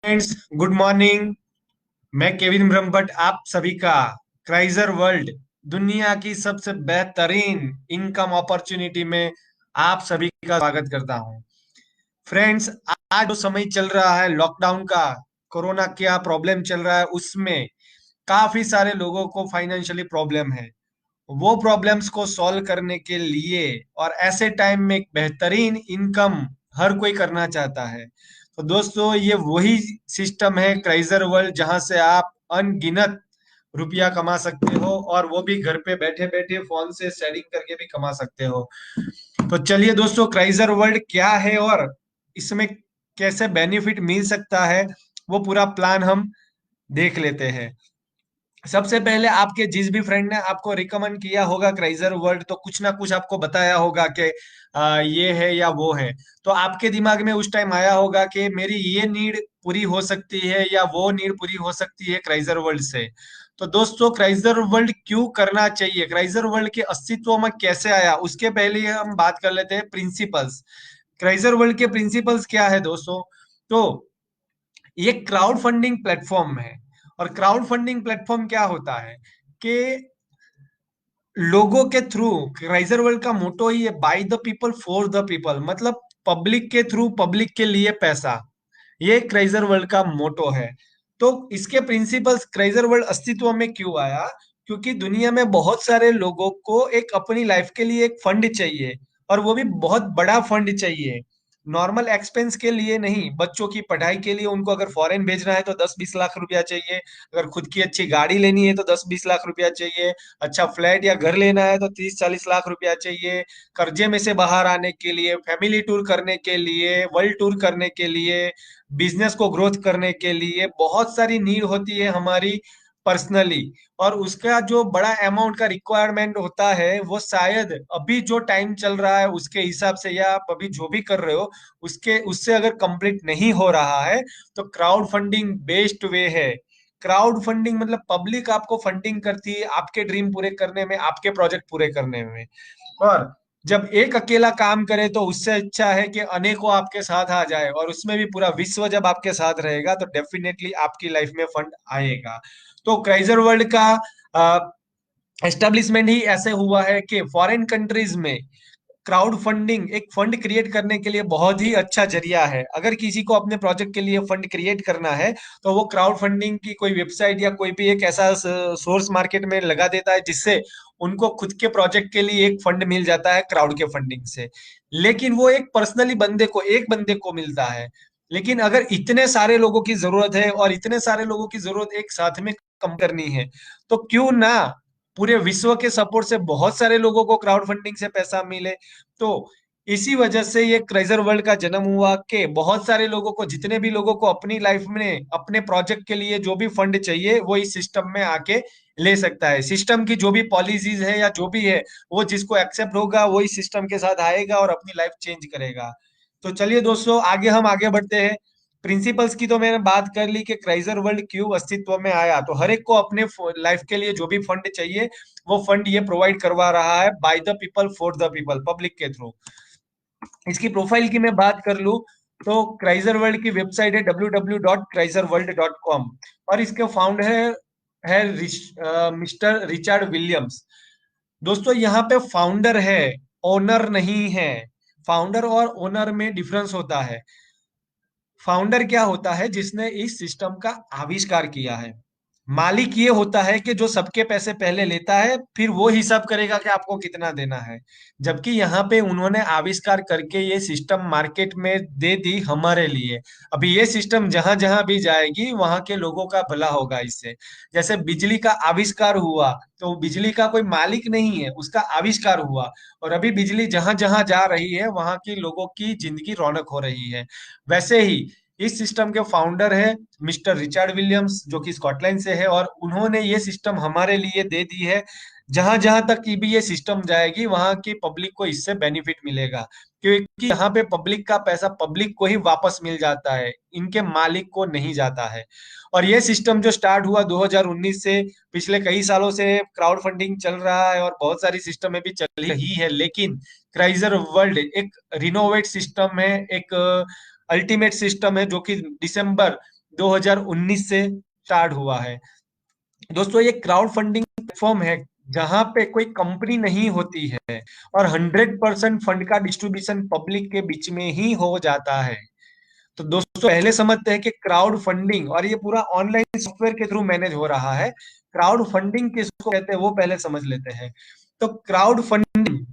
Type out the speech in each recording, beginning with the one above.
Friends, good morning. मैं Kevin Brahmbhatt आप सभी का क्राइजर वर्ल्ड दुनिया की सबसे बेहतरीन इनकम अपॉर्चुनिटी में आप सभी का स्वागत करता हूं। फ्रेंड्स, आज जो समय चल रहा है लॉकडाउन का, कोरोना क्या प्रॉब्लम चल रहा है, उसमें काफी सारे लोगों को फाइनेंशियली प्रॉब्लम है। वो प्रॉब्लम्स को सॉल्व करने के लिए और ऐसे टाइम में एक बेहतरीन इनकम हर कोई करना चाहता है। तो दोस्तों, ये वही सिस्टम है क्राइजर वर्ल्ड, जहां से आप अनगिनत रुपया कमा सकते हो और वो भी घर पे बैठे बैठे फोन से सेटिंग करके भी कमा सकते हो। तो चलिए दोस्तों, क्राइजर वर्ल्ड क्या है और इसमें कैसे बेनिफिट मिल सकता है, वो पूरा प्लान हम देख लेते हैं। सबसे पहले आपके जिस भी फ्रेंड ने आपको रिकमेंड किया होगा क्राइजर वर्ल्ड, तो कुछ ना कुछ आपको बताया होगा कि ये है या वो है। तो आपके दिमाग में उस टाइम आया होगा कि मेरी ये नीड पूरी हो सकती है या वो नीड पूरी हो सकती है क्राइजर वर्ल्ड से। तो दोस्तों, क्राइजर वर्ल्ड क्यों करना चाहिए, क्राइजर वर्ल्ड के अस्तित्व में कैसे आया, उसके पहले हम बात कर लेते हैं प्रिंसिपल्स। क्राइजर वर्ल्ड के प्रिंसिपल्स क्या है दोस्तों? तो ये क्राउड फंडिंग प्लेटफॉर्म है। और क्राउड फंडिंग प्लेटफॉर्म क्या होता है कि लोगों के थ्रू, क्राइजर वर्ल्ड का मोटो ही है by the people for the people, मतलब पब्लिक के थ्रू पब्लिक के लिए पैसा। ये क्राइजर वर्ल्ड का मोटो है। तो इसके प्रिंसिपल्स, क्राइजर वर्ल्ड अस्तित्व में क्यों आया? क्योंकि दुनिया में बहुत सारे लोगों को एक अपनी लाइफ के लिए एक फंड चाहिए, और वो भी बहुत बड़ा फंड चाहिए। नॉर्मल एक्सपेंस के लिए नहीं, बच्चों की पढ़ाई के लिए उनको अगर फॉरेन भेजना है तो 10-20 लाख रुपया चाहिए। अगर खुद की अच्छी गाड़ी लेनी है तो 10-20 लाख रुपया चाहिए। अच्छा फ्लैट या घर लेना है तो 30-40 लाख रुपया चाहिए। कर्जे में से बाहर आने के लिए, फैमिली टूर करने के लिए, वर्ल्ड टूर करने के लिए, बिजनेस को ग्रोथ करने के लिए बहुत सारी नीड होती है हमारी पर्सनली। और उसका जो बड़ा अमाउंट का रिक्वायरमेंट होता है, वो शायद अभी जो टाइम चल रहा है उसके हिसाब से, या आप अभी जो भी कर रहे हो उसके उससे अगर कंप्लीट नहीं हो रहा है, तो क्राउड फंडिंग बेस्ट वे है। क्राउड फंडिंग मतलब पब्लिक आपको फंडिंग करती है आपके ड्रीम पूरे करने में, आपके प्रोजेक्ट पूरे करने में। और जब एक अकेला काम करे तो उससे अच्छा है कि अनेकों आपके साथ आ जाए, और उसमें भी पूरा विश्व जब आपके साथ रहेगा तो डेफिनेटली आपकी लाइफ में फंड आएगा। तो क्राइजर वर्ल्ड का एस्टेब्लिशमेंट ही ऐसे हुआ है कि फॉरेन कंट्रीज में क्राउड फंडिंग एक फंड क्रिएट करने के लिए बहुत ही अच्छा जरिया है। अगर किसी को अपने प्रोजेक्ट के लिए फंड क्रिएट करना है, तो वो क्राउड फंडिंग की कोई वेबसाइट या कोई भी एक ऐसा सोर्स मार्केट में लगा देता है, जिससे उनको खुद के प्रोजेक्ट के लिए एक फंड मिल जाता है क्राउड के फंडिंग से। लेकिन वो एक पर्सनली बंदे को, एक बंदे को मिलता है। लेकिन अगर इतने सारे लोगों की जरूरत है और इतने सारे लोगों की जरूरत एक साथ में कम करनी है, तो क्यों ना पूरे विश्व के सपोर्ट से बहुत सारे लोगों को क्राउड फंडिंग से पैसा मिले। तो इसी वजह से ये क्राइजर वर्ल्ड का जन्म हुआ कि बहुत सारे लोगों को, जितने भी लोगों को अपनी लाइफ में अपने प्रोजेक्ट के लिए जो भी फंड चाहिए, वो इस सिस्टम में आके ले सकता है। सिस्टम की जो भी पॉलिसीज है या जो भी है, वो जिसको एक्सेप्ट होगा वो इस सिस्टम के साथ आएगा और अपनी लाइफ चेंज करेगा। तो चलिए दोस्तों, हम आगे बढ़ते हैं। प्रिंसिपल्स की तो मैंने बात कर ली कि क्राइजर वर्ल्ड क्यों अस्तित्व में आया। तो हर एक को अपने लाइफ के लिए जो भी फंड चाहिए, वो फंड ये प्रोवाइड करवा रहा है by the people for the people, public के थ्रू। इसकी प्रोफाइल की मैं बात कर लूं, तो क्राइजर वर्ल्ड की वेबसाइट है www.chraiserworld.com। और इसके फाउंडर है मिस्टर रिचर्ड विलियम्स। दोस्तों, यहाँ पे फाउंडर है, ओनर नहीं है। फाउंडर और ओनर में डिफरेंस होता है। फाउंडर क्या होता है? जिसने इस सिस्टम का आविष्कार किया है। मालिक ये होता है कि जो सबके पैसे पहले लेता है, फिर वो हिसाब करेगा कि आपको कितना देना है। जबकि यहाँ पे उन्होंने आविष्कार करके ये सिस्टम मार्केट में दे दी हमारे लिए। अभी ये सिस्टम जहां जहां भी जाएगी, वहां के लोगों का भला होगा इससे। जैसे बिजली का आविष्कार हुआ, तो बिजली का कोई मालिक नहीं है, उसका आविष्कार हुआ। और अभी बिजली जहां जहां जा रही है, वहां की लोगों की जिंदगी रौनक हो रही है। वैसे ही इस सिस्टम के फाउंडर है मिस्टर रिचर्ड विलियम्स, जो कि स्कॉटलैंड से है, और उन्होंने ये सिस्टम हमारे लिए दे दी है। जहां जहां तक की भी ये सिस्टम जाएगी, वहां की पब्लिक को इससे बेनिफिट मिलेगा। क्योंकि यहाँ पे पब्लिक का पैसा पब्लिक को ही वापस मिल जाता है, इनके मालिक को नहीं जाता है। और ये सिस्टम जो स्टार्ट हुआ 2019 से, पिछले कई सालों से क्राउड फंडिंग चल रहा है और बहुत सारी सिस्टम में भी चल रही है। लेकिन क्राइजर वर्ल्ड एक रिनोवेट सिस्टम है, एक अल्टीमेट सिस्टम है, जो कि दिसंबर 2019 से स्टार्ट हुआ है। दोस्तों ये क्राउड फंडिंग प्लेटफॉर्म है जहां पे कोई कंपनी नहीं होती है और 100% फंड का डिस्ट्रीब्यूशन पब्लिक के बीच में ही हो जाता है। तो दोस्तों पहले समझते हैं कि क्राउड फंडिंग, और ये पूरा ऑनलाइन सॉफ्टवेयर के थ्रू मैनेज हो रहा है, क्राउड फंडिंग किसको कहते हैं वो पहले समझ लेते हैं। तो क्राउड फंडिंग,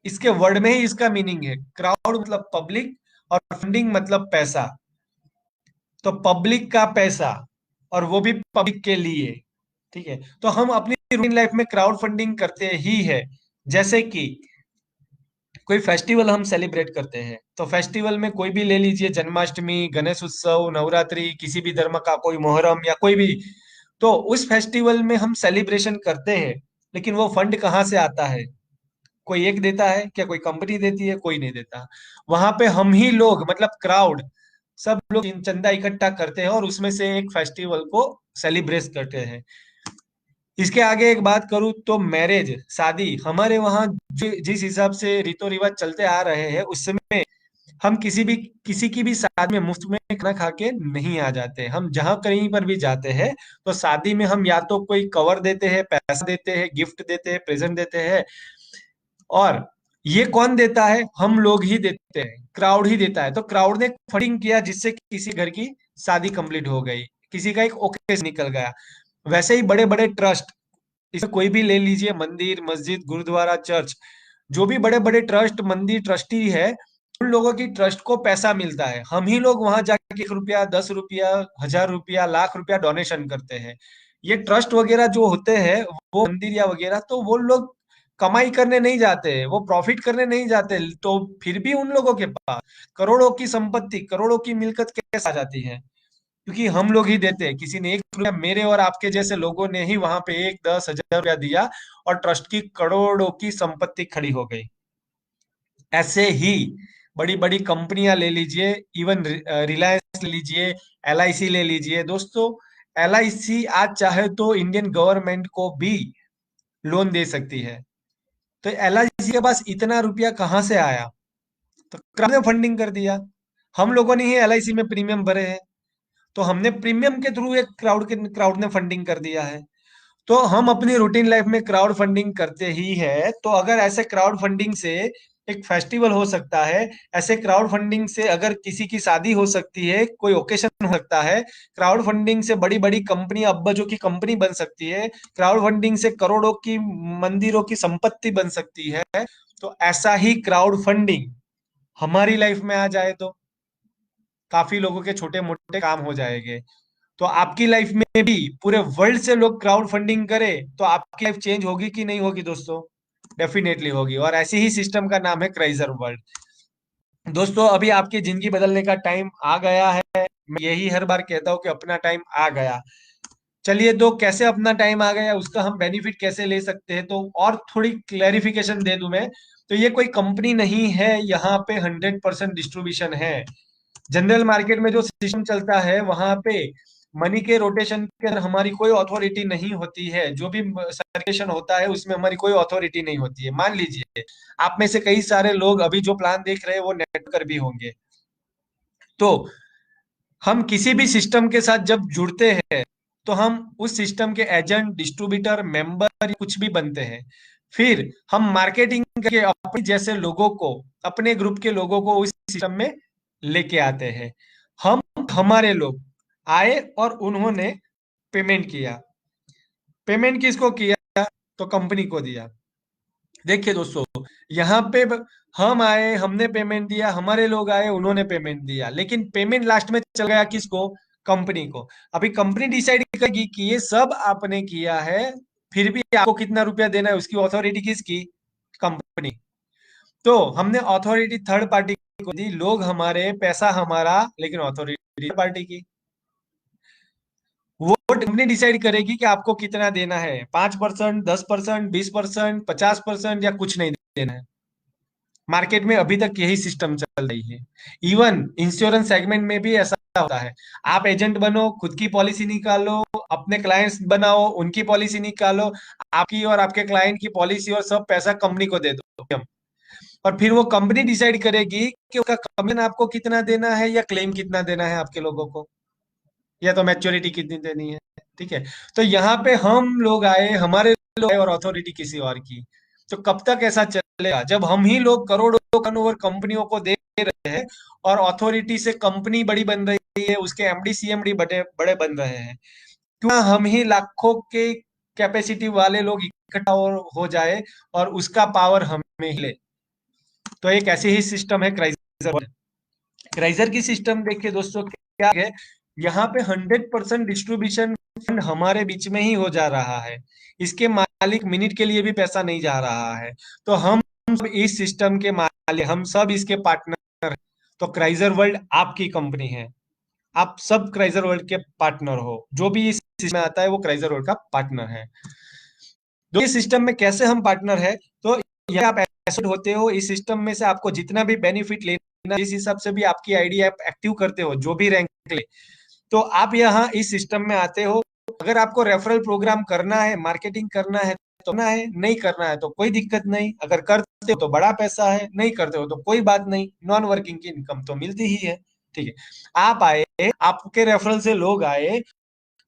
इसके वर्ड में ही इसका मीनिंग है। क्राउड मतलब पब्लिक और फंडिंग मतलब पैसा। तो पब्लिक का पैसा, और वो भी पब्लिक के लिए। ठीक है, तो हम अपनी रूटीन लाइफ में क्राउड फंडिंग करते ही है। जैसे कि कोई फेस्टिवल हम सेलिब्रेट करते हैं, तो फेस्टिवल में कोई भी ले लीजिए, जन्माष्टमी, गणेश उत्सव, नवरात्रि, किसी भी धर्म का कोई मोहर्रम या कोई भी, तो उस फेस्टिवल में हम सेलिब्रेशन करते हैं। लेकिन वो फंड कहाँ से आता है? कोई एक देता है क्या? कोई कंपनी देती है? कोई नहीं देता। वहां पे हम ही लोग, मतलब क्राउड, सब लोग चंदा इकट्ठा करते हैं और उसमें से एक फेस्टिवल को सेलिब्रेट करते हैं। इसके आगे एक बात करूं तो मैरिज, शादी, हमारे वहाँ जिस हिसाब से रीतो रिवाज चलते आ रहे हैं, उसमें हम किसी की भी शादी में मुफ्त में खाना खा के नहीं आ जाते। हम जहां कहीं पर भी जाते हैं, तो शादी में हम या तो कोई कवर देते हैं, पैसा देते हैं, गिफ्ट देते हैं, प्रेजेंट देते हैं। और ये कौन देता है? हम लोग ही देते हैं, क्राउड ही देता है। तो क्राउड ने फंडिंग किया जिससे किसी घर की शादी कंप्लीट हो गई, किसी का एक ओकेजन निकल गया। वैसे ही बड़े बड़े ट्रस्ट, इसमें कोई भी ले लीजिए, मंदिर, मस्जिद, गुरुद्वारा, चर्च, जो भी बड़े बड़े ट्रस्ट, मंदिर, ट्रस्टी है, उन लोगों की ट्रस्ट को पैसा मिलता है। हम ही लोग वहां जाके 1 रुपया, 10 रुपया, 1000 रुपया, लाख रुपया डोनेशन करते हैं। ये ट्रस्ट वगैरह जो होते हैं, वो मंदिर या वगैरह, तो वो लोग कमाई करने नहीं जाते, वो प्रॉफिट करने नहीं जाते। तो फिर भी उन लोगों के पास करोड़ों की संपत्ति, करोड़ों की मिलकत कैसे आ जाती है? क्योंकि हम लोग ही देते हैं। किसी ने 1 रुपया, मेरे और आपके जैसे लोगों ने ही वहां पे 1, 10, 1000 रुपया दिया, और ट्रस्ट की करोड़ों की संपत्ति खड़ी हो गई। ऐसे ही बड़ी बड़ी कंपनियां ले लीजिए, इवन रिलायंस ले लीजिए, एलआईसी ले लीजिए। दोस्तों एलआईसी आज चाहे तो इंडियन गवर्नमेंट को भी लोन दे सकती है। तो एलआईसी के पास इतना रुपया कहाँ से आया? तो क्राउड ने फंडिंग कर दिया। हम लोगों ने ही एलआईसी में प्रीमियम भरे हैं, तो हमने प्रीमियम के थ्रू एक क्राउड ने फंडिंग कर दिया है। तो हम अपनी रूटीन लाइफ में क्राउड फंडिंग करते ही है। तो अगर ऐसे क्राउड फंडिंग से एक फेस्टिवल हो सकता है, ऐसे क्राउड फंडिंग से अगर किसी की शादी हो सकती है, कोई ओकेशन हो सकता है, क्राउड फंडिंग से बड़ी बड़ी कंपनी, अब्बजों की कंपनी बन सकती है, क्राउड फंडिंग से करोड़ों की, मंदिरों की संपत्ति बन सकती है। तो ऐसा ही क्राउड फंडिंग हमारी लाइफ में आ जाए तो काफी लोगों के छोटे मोटे काम हो जाएंगे। तो आपकी लाइफ में भी पूरे वर्ल्ड से लोग क्राउड फंडिंग करें तो आपकी लाइफ चेंज होगी कि नहीं होगी? दोस्तों डेफिनेटली होगी। और ऐसे ही सिस्टम का नाम है क्राइजर वर्ल्ड। दोस्तों अभी आपकी जिंदगी बदलने का टाइम आ गया है। मैं यही हर बार कहता हूँ कि अपना टाइम आ गया। चलिए, तो कैसे अपना टाइम आ गया, उसका हम बेनिफिट कैसे ले सकते हैं, तो और थोड़ी क्लैरिफिकेशन दे दूं मैं। तो ये कोई कंपनी नहीं है, यहाँ पे 100% डिस्ट्रीब्यूशन है। जनरल मार्केट में जो सिस्टम चलता है वहां पे मनी के रोटेशन के अंदर हमारी कोई अथॉरिटी नहीं होती है। जो भी सर्कुलेशन होता है उसमें हमारी कोई अथॉरिटी नहीं होती है। मान लीजिए आप में से कई सारे लोग अभी जो प्लान देख रहे हैं वो नेटवर्कर भी होंगे। तो हम किसी भी सिस्टम के साथ जब जुड़ते हैं, तो हम उस सिस्टम के एजेंट, डिस्ट्रीब्यूटर, मेंबर, कुछ भी बनते हैं। फिर हम मार्केटिंग करके अपने जैसे लोगों को, अपने ग्रुप के लोगों को उस सिस्टम में लेके आते हैं। हम, हमारे लोग आए और उन्होंने पेमेंट किया। पेमेंट किसको किया? तो कंपनी को दिया। देखिए दोस्तों, यहाँ पे हम आए, हमने पेमेंट दिया, हमारे लोग आए, उन्होंने पेमेंट दिया, लेकिन पेमेंट लास्ट में चल गया किसको? कंपनी को। अभी कंपनी डिसाइड करेगी कि ये सब आपने किया है, फिर भी आपको कितना रुपया देना है, उसकी अथॉरिटी किसकी? कंपनी। तो हमने अथॉरिटी थर्ड पार्टी को दी, लोग हमारे, पैसा हमारा, लेकिन अथॉरिटी थर्ड पार्टी की। वो कंपनी डिसाइड करेगी कि आपको कितना देना है, 5%, 10%, 20%, 50%, या कुछ नहीं देना है। मार्केट में अभी तक यही सिस्टम चल रही है। इवन इंश्योरेंस सेगमेंट में भी ऐसा होता है। आप एजेंट बनो, खुद की पॉलिसी निकालो, अपने क्लाइंट्स बनाओ, उनकी पॉलिसी निकालो, आपकी और आपके क्लाइंट की पॉलिसी, और सब पैसा कंपनी को दे दो। और फिर वो कंपनी डिसाइड करेगी कि उसका कमीशन आपको कितना देना है या क्लेम कितना देना है आपके लोगों को। या तो मैच्योरिटी कितनी देनी है। ठीक है, तो यहाँ पे हम लोग आए, हमारे लोग आए और अथॉरिटी किसी और की। तो कब तक ऐसा चलेगा जब हम ही लोग करोड़ों टर्नओवर कंपनियों को दे रहे हैं और अथॉरिटी से कंपनी बड़ी बन रही है, उसके एमडी सीएमडी बड़े बड़े बन रहे हैं। क्यों हम ही लाखों के कैपेसिटी वाले लोग इकट्ठा हो जाए और उसका पावर हमें ही ले। तो एक ऐसी ही सिस्टम है क्राइजर। क्राइजर की सिस्टम देखिए दोस्तों क्या है, यहाँ पे 100% डिस्ट्रीब्यूशन फंड हमारे बीच में ही हो जा रहा है। इसके मालिक मिनट के लिए भी पैसा नहीं जा रहा है। तो हम सब इस सिस्टम के मालिक, हम सब इसके पार्टनर। तो क्राइजर वर्ल्ड आपकी कंपनी है, आप सब क्राइजर वर्ल्ड के पार्टनर हो। जो भी इस सिस्टम में आता है वो क्राइजर वर्ल्ड का पार्टनर है। तो इस सिस्टम में कैसे हम पार्टनर है, तो यहाँ आप एसोसिएट होते हो इस सिस्टम में से, आपको जितना भी बेनिफिट लेना इस हिसाब से भी आपकी आईडी आप एक्टिव करते हो, जो भी रैंक ले, तो आप यहाँ इस सिस्टम में आते हो। अगर आपको रेफरल प्रोग्राम करना है, मार्केटिंग करना है तो करना है, नहीं करना है तो कोई दिक्कत नहीं। अगर करते हो तो बड़ा पैसा है, नहीं करते हो तो कोई बात नहीं, नॉन वर्किंग की इनकम तो मिलती ही है। ठीक है, आप आए, आपके रेफरल से लोग आए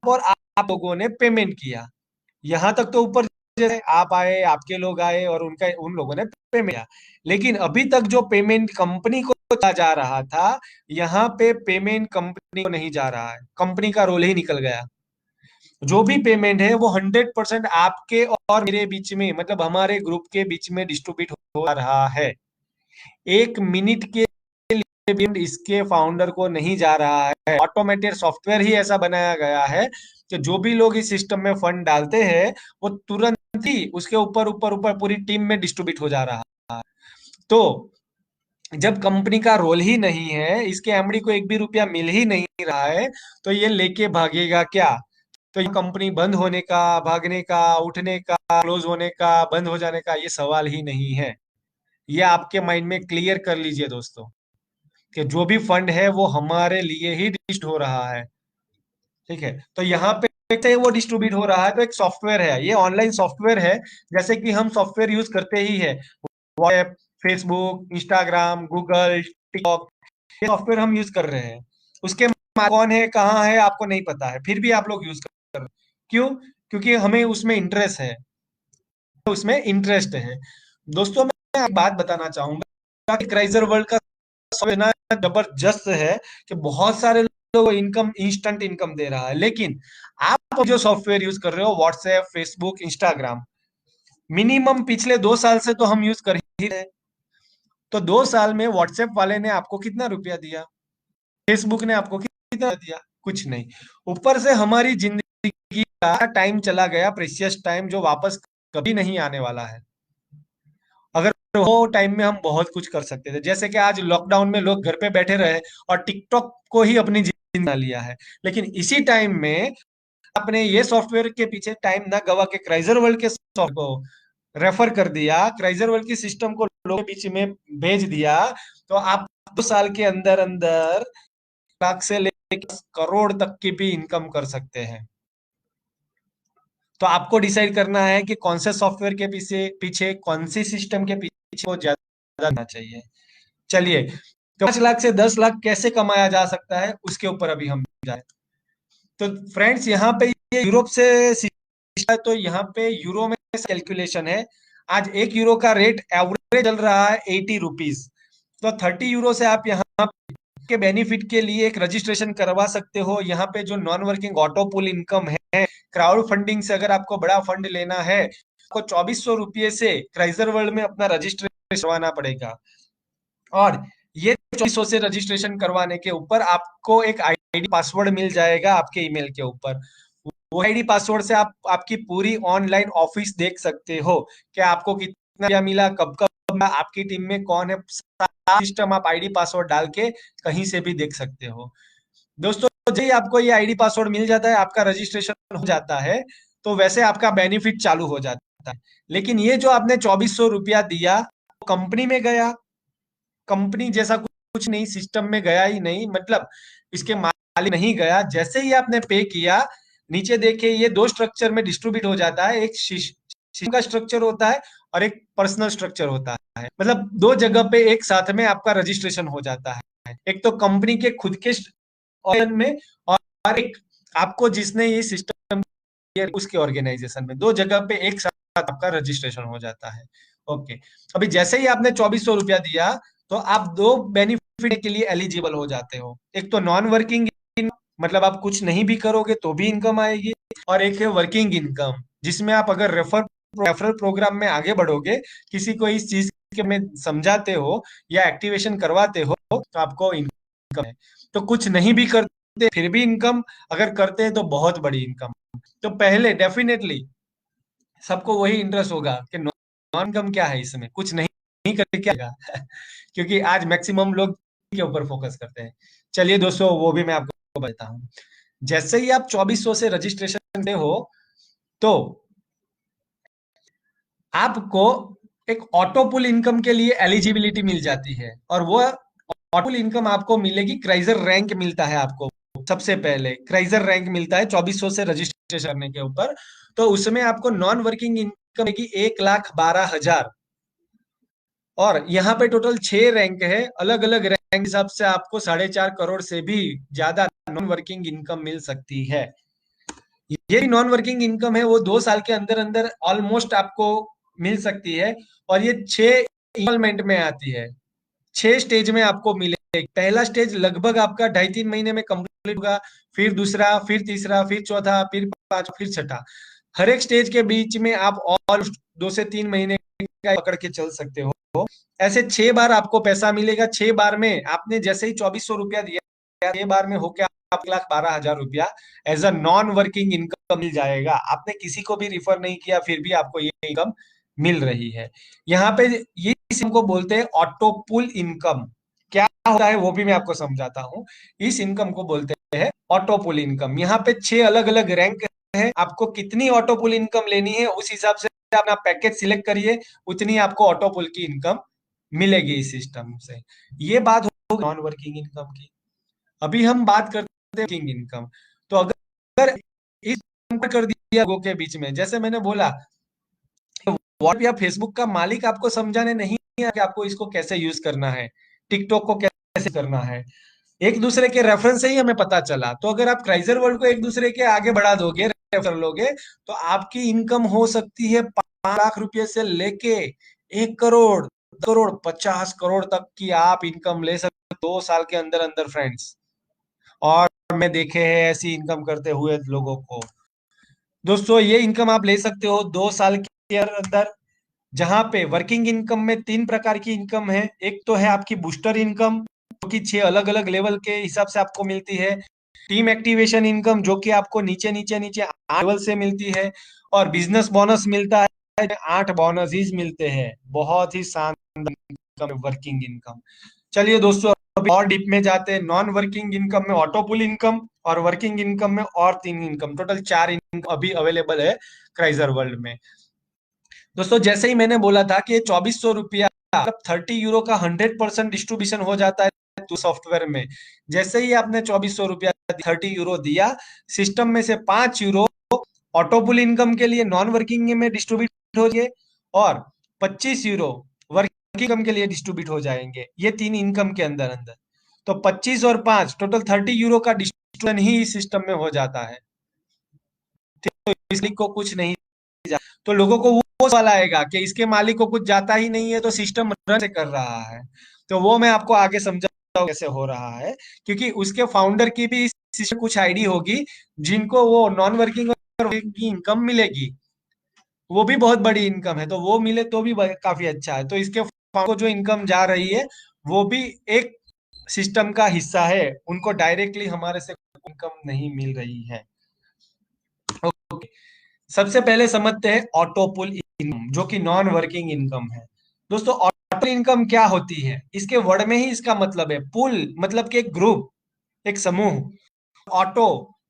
और आप लोगों ने पेमेंट किया। यहाँ तक तो ऊपर जैसे आप आए, आपके लोग आए और उनका उन लोगों ने पेमेंट किया। लेकिन अभी तक जो पेमेंट कंपनी को जा रहा था, यहाँ पे पेमेंट कंपनी को नहीं जा रहा है, कंपनी का रोल ही निकल गया। जो भी पेमेंट है वो 100% आपके और मेरे बीच में, मतलब हमारे ग्रुप के बीच में डिस्ट्रीब्यूट हो रहा है। 1 मिनट के लिए पेमेंट इसके फाउंडर को नहीं जा रहा है। ऑटोमेटेड सॉफ्टवेयर ही ऐसा बनाया गया है कि जो भी लोग इस सिस्टम में फंड डालते हैं वो तुरंत ही उसके ऊपर ऊपर ऊपर पूरी टीम में डिस्ट्रीब्यूट हो जा रहा है। तो जब कंपनी का रोल ही नहीं है, इसके एमडी को एक भी रुपया मिल ही नहीं रहा है, तो ये लेके भागेगा क्या? तो ये कंपनी बंद होने का, भागने का, उठने का, क्लोज होने का, बंद हो जाने का ये सवाल ही नहीं है। ये आपके माइंड में क्लियर कर लीजिए दोस्तों, कि जो भी फंड है वो हमारे लिए ही डिस्ट्रीब्यूट हो रहा है। ठीक है, तो यहाँ पे से वो डिस्ट्रीब्यूट हो रहा है, तो एक सॉफ्टवेयर है, ये ऑनलाइन सॉफ्टवेयर है। जैसे कि हम सॉफ्टवेयर यूज करते ही है, WhatsApp, Facebook, Instagram, Google, TikTok, ये सॉफ्टवेयर हम यूज कर रहे हैं। उसके कौन है, कहाँ है, आपको नहीं पता है, फिर भी आप लोग यूज कर रहे हैं। क्यों? क्योंकि हमें उसमें इंटरेस्ट है, उसमें इंटरेस्ट है। दोस्तों मैं एक बात बताना चाहूंगा कि क्राइजर वर्ल्ड का इतना जबरदस्त है कि बहुत सारे लोगों को इनकम, इंस्टेंट इनकम दे रहा है। लेकिन आप जो सॉफ्टवेयर यूज कर रहे हो, व्हाट्सएप, फेसबुक, इंस्टाग्राम, मिनिमम पिछले 2 साल से तो हम यूज कर ही रहे हैं। तो 2 साल में व्हाट्सएप वाले ने आपको कितना रुपया दिया, फेसबुक ने आपको कितना दिया? कुछ नहीं। ऊपर से हमारी जिंदगी का टाइम चला गया, प्रेशियस टाइम, जो वापस कभी नहीं आने वाला है। अगर वो टाइम में हम बहुत कुछ कर सकते थे, जैसे कि आज लॉकडाउन में लोग घर पे बैठे रहे और टिकटॉक को ही अपनी जिंदगी बना लिया है। लेकिन इसी टाइम में आपने ये सॉफ्टवेयर के पीछे टाइम ना गवा के क्राइजर वर्ल्ड के सॉफ्टवेयर को रेफर कर दिया, क्राइजर वर्ल्ड की सिस्टम को लोगों के बीच में भेज दिया, तो आप 2 साल के अंदर अंदर लाख से लेकर करोड़ तक की भी इनकम कर सकते हैं। तो आपको डिसाइड करना है कि कौन से सॉफ्टवेयर के पीछे पीछे कौन सी सिस्टम के पीछे को ज्यादा देना चाहिए। चलिए, तो 5 लाख से 10 लाख कैसे कमाया जा सकता है उसके ऊपर अभी हम जाए। तो फ्रेंड्स यहाँ पे ये यूरोप से है, तो यहाँ पे यूरो में कैलकुलेशन है। आज 1 यूरो का रेट एवरेज चल रहा है 80 रुपीज। तो 30 यूरो से आप यहाँ के बेनिफिट के लिए एक रजिस्ट्रेशन करवा सकते हो। यहाँ पे जो नॉन वर्किंग ऑटो पुल इनकम है, क्राउड फंडिंग से अगर आपको बड़ा फंड लेना है, आपको 2400 रुपये से क्राइजर वर्ल्ड में अपना रजिस्ट्रेशन करवाना पड़ेगा। और ये 2400 से रजिस्ट्रेशन करवाने के ऊपर आपको एक आईडी पासवर्ड मिल जाएगा आपके ईमेल के ऊपर। वो आईडी पासवर्ड से आप आपकी पूरी ऑनलाइन ऑफिस देख सकते हो कि आपको कितना मिला, कब कब मिला, आपकी टीम में कौन है, सारा सिस्टम आप आईडी पासवर्ड डाल के कहीं से भी देख सकते हो। दोस्तों जब आपको ये आईडी पासवर्ड मिल जाता है, आपका रजिस्ट्रेशन हो जाता है, तो वैसे आपका बेनिफिट चालू हो जाता है। लेकिन ये जो आपने 2400 रुपया दिया, कंपनी में गया, कंपनी जैसा कुछ नहीं, सिस्टम में गया ही नहीं, मतलब इसके मालिक नहीं गया। जैसे ही आपने पे किया, नीचे देखिए ये दो स्ट्रक्चर में डिस्ट्रीब्यूट हो जाता है, एक सिस्टम का स्ट्रक्चर होता है और एक पर्सनल स्ट्रक्चर होता है। मतलब दो जगह पे एक साथ में आपका रजिस्ट्रेशन हो जाता है, एक तो कंपनी के खुद के ऑर्गन में और और एक आपको जिसने ये सिस्टम उसके ऑर्गेनाइजेशन में 2 जगह पे एक साथ आपका रजिस्ट्रेशन हो जाता है। ओके, अभी जैसे ही आपने 2400 रुपया दिया तो आप 2 बेनिफिट के लिए एलिजिबल हो जाते हो। एक तो नॉन वर्किंग, मतलब आप कुछ नहीं भी करोगे तो भी इनकम आएगी, और एक है वर्किंग इनकम, जिसमें आप अगर रेफरल प्रोग्राम में आगे बढ़ोगे, किसी को इस चीज के में समझाते हो या एक्टिवेशन करवाते हो तो आपको इनकम है। तो कुछ नहीं भी करते फिर भी इनकम, अगर करते हैं तो बहुत बड़ी इनकम। तो पहले डेफिनेटली सबको वही इंटरेस्ट होगा कि नॉन इनकम क्या है, इसमें कुछ नहीं नहीं करके क्या होगा क्योंकि आज मैक्सिमम लोग के ऊपर फोकस करते हैं। चलिए दोस्तों, वो भी मैं आपको बताता हूँ। जैसे ही आप 2400 से रजिस्ट्रेशन करते हो तो आपको एक ऑटो पुल इनकम के लिए एलिजिबिलिटी मिल जाती है, और वो ऑटो पुल इनकम आपको मिलेगी, क्राइजर रैंक मिलता है आपको। सबसे पहले क्राइजर रैंक मिलता है 2400 से रजिस्ट्रेशन करने के ऊपर। तो उसमें आपको नॉन वर्किंग इनकम की 1,12,000, और यहाँ पे टोटल 6 रैंक है। अलग अलग रैंक हिसाब से आपको 4.5 करोड़ से भी ज्यादा नॉन वर्किंग इनकम मिल सकती है। ये नॉन वर्किंग इनकम है वो 2 साल के अंदर अंदर ऑलमोस्ट आपको मिल सकती है, और ये 6 इंस्टॉलमेंट में आती है। 6 स्टेज में आपको मिलेगी। पहला स्टेज लगभग आपका 2.5-3 महीने में कंप्लीट होगा, फिर दूसरा, फिर तीसरा, फिर चौथा, फिर पांचवा, फिर छठा। हर एक स्टेज के बीच में आप और 2 से 3 महीने का पकड़ के चल सकते हो। ऐसे 6 बार आपको पैसा मिलेगा। 6 बार में आपने जैसे ही 2400 रुपया दिया, 6 बार में होकर आप 1,12,000 रुपया as a non working income मिल जाएगा। आपने किसी को भी रिफर नहीं किया फिर भी आपको ये इनकम मिल रही है। यहाँ पे ये इनको बोलते हैं ऑटो पुल इनकम। क्या होता है वो भी मैं आपको समझाता हूँ। इस इनकम को बोलते हैं ऑटो पुल इनकम। यहाँ पे 6 अलग अलग रैंक है। आपको कितनी ऑटो पुल इनकम लेनी है उस हिसाब से अपना पैकेज सिलेक्ट करिए, उतनी आपको ऑटो पुल की इनकम मिलेगी इस सिस्टम से। ये बात हो नॉन वर्किंग इनकम की। अभी हम बात करते हैं वर्किंग इनकम। तो अगर इस कर दिया लोगों के बीच में, जैसे मैंने बोला, व्हाट्सएप या फेसबुक का मालिक आपको समझाने नहीं है कि आपको इसको कैसे यूज करना है, टिकटॉक को कैसे करना है। एक दूसरे के रेफरेंस से ही हमें पता चला। तो अगर आप क्राइजर वर्ल्ड को एक दूसरे के आगे बढ़ा दोगे, रेफर लोगे, तो आपकी इनकम हो सकती है 5 लाख रुपए से लेके 1 करोड़, 2 करोड़, 50 करोड़ तक की आप इनकम ले सकते हो 2 साल के अंदर अंदर फ्रेंड्स। और मैं देखे हैं ऐसी इनकम करते हुए लोगों को। दोस्तों, ये इनकम आप ले सकते हो 2 साल के अंदर, जहां पे वर्किंग इनकम में 3 प्रकार की इनकम है। एक तो है आपकी बूस्टर इनकम, जो कि 6 अलग अलग लेवल के हिसाब से आपको मिलती है। टीम एक्टिवेशन इनकम, जो कि आपको नीचे नीचे नीचे 8 लेवल से मिलती है। और बिजनेस बोनस मिलता है, 8 बोनस मिलते हैं। बहुत ही शानदार इनकम, वर्किंग इनकम। चलिए दोस्तों, अभी और डीप में जाते हैं। नॉन वर्किंग इनकम में ऑटो पुल इनकम, और वर्किंग इनकम में और 3 इनकम, टोटल 4 इनकम अभी अवेलेबल है क्राइजर वर्ल्ड में। दोस्तों, जैसे ही मैंने बोला था कि 2400 रुपया मतलब 30 यूरो का 100% डिस्ट्रीब्यूशन हो जाता है तो सॉफ्टवेयर में। जैसे ही आपने 2400 रुपया 30 यूरो दिया, सिस्टम में से 5 यूरो ऑटो पुल इनकम के लिए नॉन वर्किंग में डिस्ट्रीब्यूट हो जाएंगे, और 25 यूरो वर्किंग इनकम के लिए डिस्ट्रीब्यूट हो जाएंगे। ये 3 इनकम के अंदर अंदर। तो 25 और 5 टोटल 30 यूरो का डिस्ट्रीब्यूशन ही इस सिस्टम में हो जाता है। तो इसलिए को कुछ नहीं, तो लोगों को वो सवाल आएगा कि इसके मालिक को कुछ जाता ही नहीं है तो सिस्टम रन से कर रहा है। तो वो मैं आपको आगे समझाऊंगा कैसे हो रहा है, क्योंकि उसके फाउंडर की भी इस सिस्टम कुछ आईडी होगी, जिनको वो नॉन वर्किंग की इनकम मिलेगी। वो भी बहुत बड़ी इनकम है, तो वो मिले तो भी काफी अच्छा है। तो इसके founder को जो इनकम जा रही है वो भी एक सिस्टम का हिस्सा है, उनको डायरेक्टली हमारे से इनकम नहीं मिल रही है। ओके, सबसे पहले समझते हैं ऑटो पुल इनकम, जो कि नॉन वर्किंग इनकम है। दोस्तों, ऑटो इनकम क्या होती है, इसके वर्ड में ही इसका मतलब है। पुल मतलब कि एक ग्रुप, एक समूह। ऑटो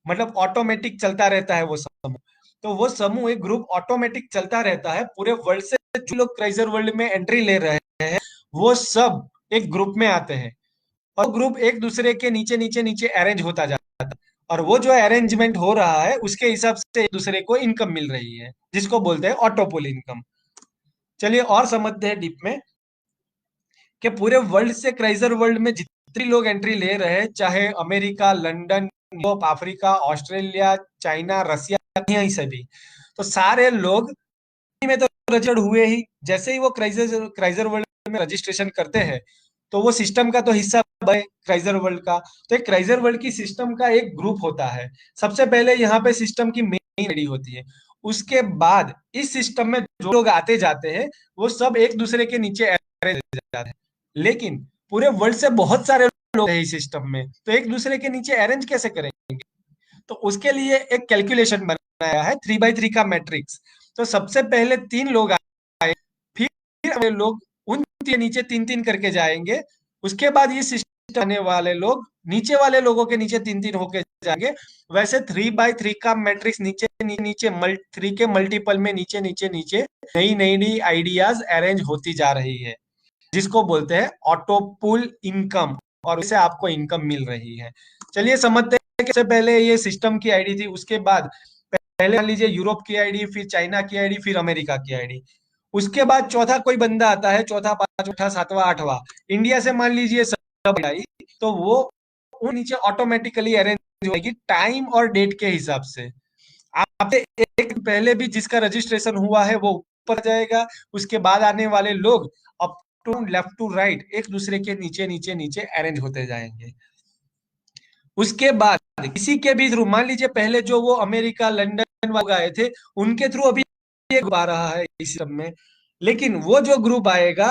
मतलब ऑटोमेटिक चलता रहता है वो समूह। तो वो समूह, एक ग्रुप ऑटोमेटिक चलता रहता है पूरे वर्ल्ड से। जो लोग क्राइजर वर्ल्ड में एंट्री ले रहे हैं वो सब एक ग्रुप में आते हैं, और ग्रुप एक दूसरे के नीचे नीचे नीचे अरेंज होता जाता है। और वो जो अरेंजमेंट हो रहा है उसके हिसाब से एक दूसरे को इनकम मिल रही है, जिसको बोलते हैं ऑटोपोल इनकम। चलिए और समझते हैं डीप में कि पूरे वर्ल्ड से क्राइजर वर्ल्ड में जितने लोग एंट्री ले रहे हैं, चाहे America, London, Europe, Africa, Australia, China, Russia, यहीं से भी। तो सारे लोग में तो रजिस्टर्ड हुए ही। जैसे ही वो क्राइजर क्राइजर वर्ल्ड में रजिस्ट्रेशन करते हैं, तो वो सिस्टम का तो हिस्सा है क्राइजर वर्ल्ड का। तो एक क्राइजर वर्ल्ड की सिस्टम का एक ग्रुप होता है। सबसे पहले यहाँ पे सिस्टम की मेन आईडी होती है। उसके बाद इस सिस्टम में जो लोग आते जाते हैं, वो सब एक दूसरे के नीचे अरेंज हो जाते हैं। लेकिन पूरे वर्ल्ड से बहुत सारे लोग हैं इस सिस्टम में, तो एक दूसरे के नीचे अरेंज कैसे करेंगे? तो उसके लिए एक कैलकुलेशन बनाया है, 3x3 का मैट्रिक्स। तो सबसे पहले 3 लोग आए, फिर वे लोग उन के नीचे 3-3 करके जाएंगे। उसके बाद ये सिस्टम आने वाले लोग नीचे वाले लोगों के नीचे 3-3 होके जाएंगे। वैसे 3x3 का मैट्रिक्स नीचे नीचे 3 के मल्टीपल में नीचे नीचे नीचे नई नई आइडियाज अरेंज होती जा रही है, जिसको बोलते हैं ऑटो पुल इनकम, और इससे आपको इनकम मिल रही है। चलिए समझते हैं कि सबसे पहले ये सिस्टम की आईडी थी, उसके बाद पहले मान लीजिए यूरोप की आईडी, फिर चाइना की आईडी, फिर अमेरिका की आईडी। उसके बाद चौथा कोई बंदा आता है, चौथा, पांचवा, सातवां, आठवां, इंडिया से मान लीजिए सब आई, तो वो उन नीचे ऑटोमेटिकली अरेंज होगी टाइम और डेट के हिसाब से। आपसे एक पहले भी जिसका रजिस्ट्रेशन हुआ है वो ऊपर जाएगा, उसके बाद आने वाले लोग up to left to right एक दूसरे के नीचे नीचे नीचे अरेंज होते जाएंगे। उसके बाद किसी के भी थ्रू, मान लीजिए पहले जो वो अमेरिका, लंदन वाले आए थे, उनके थ्रू अभी ये ग्रुप आ रहा है इस सब में, लेकिन वो जो ग्रुप आएगा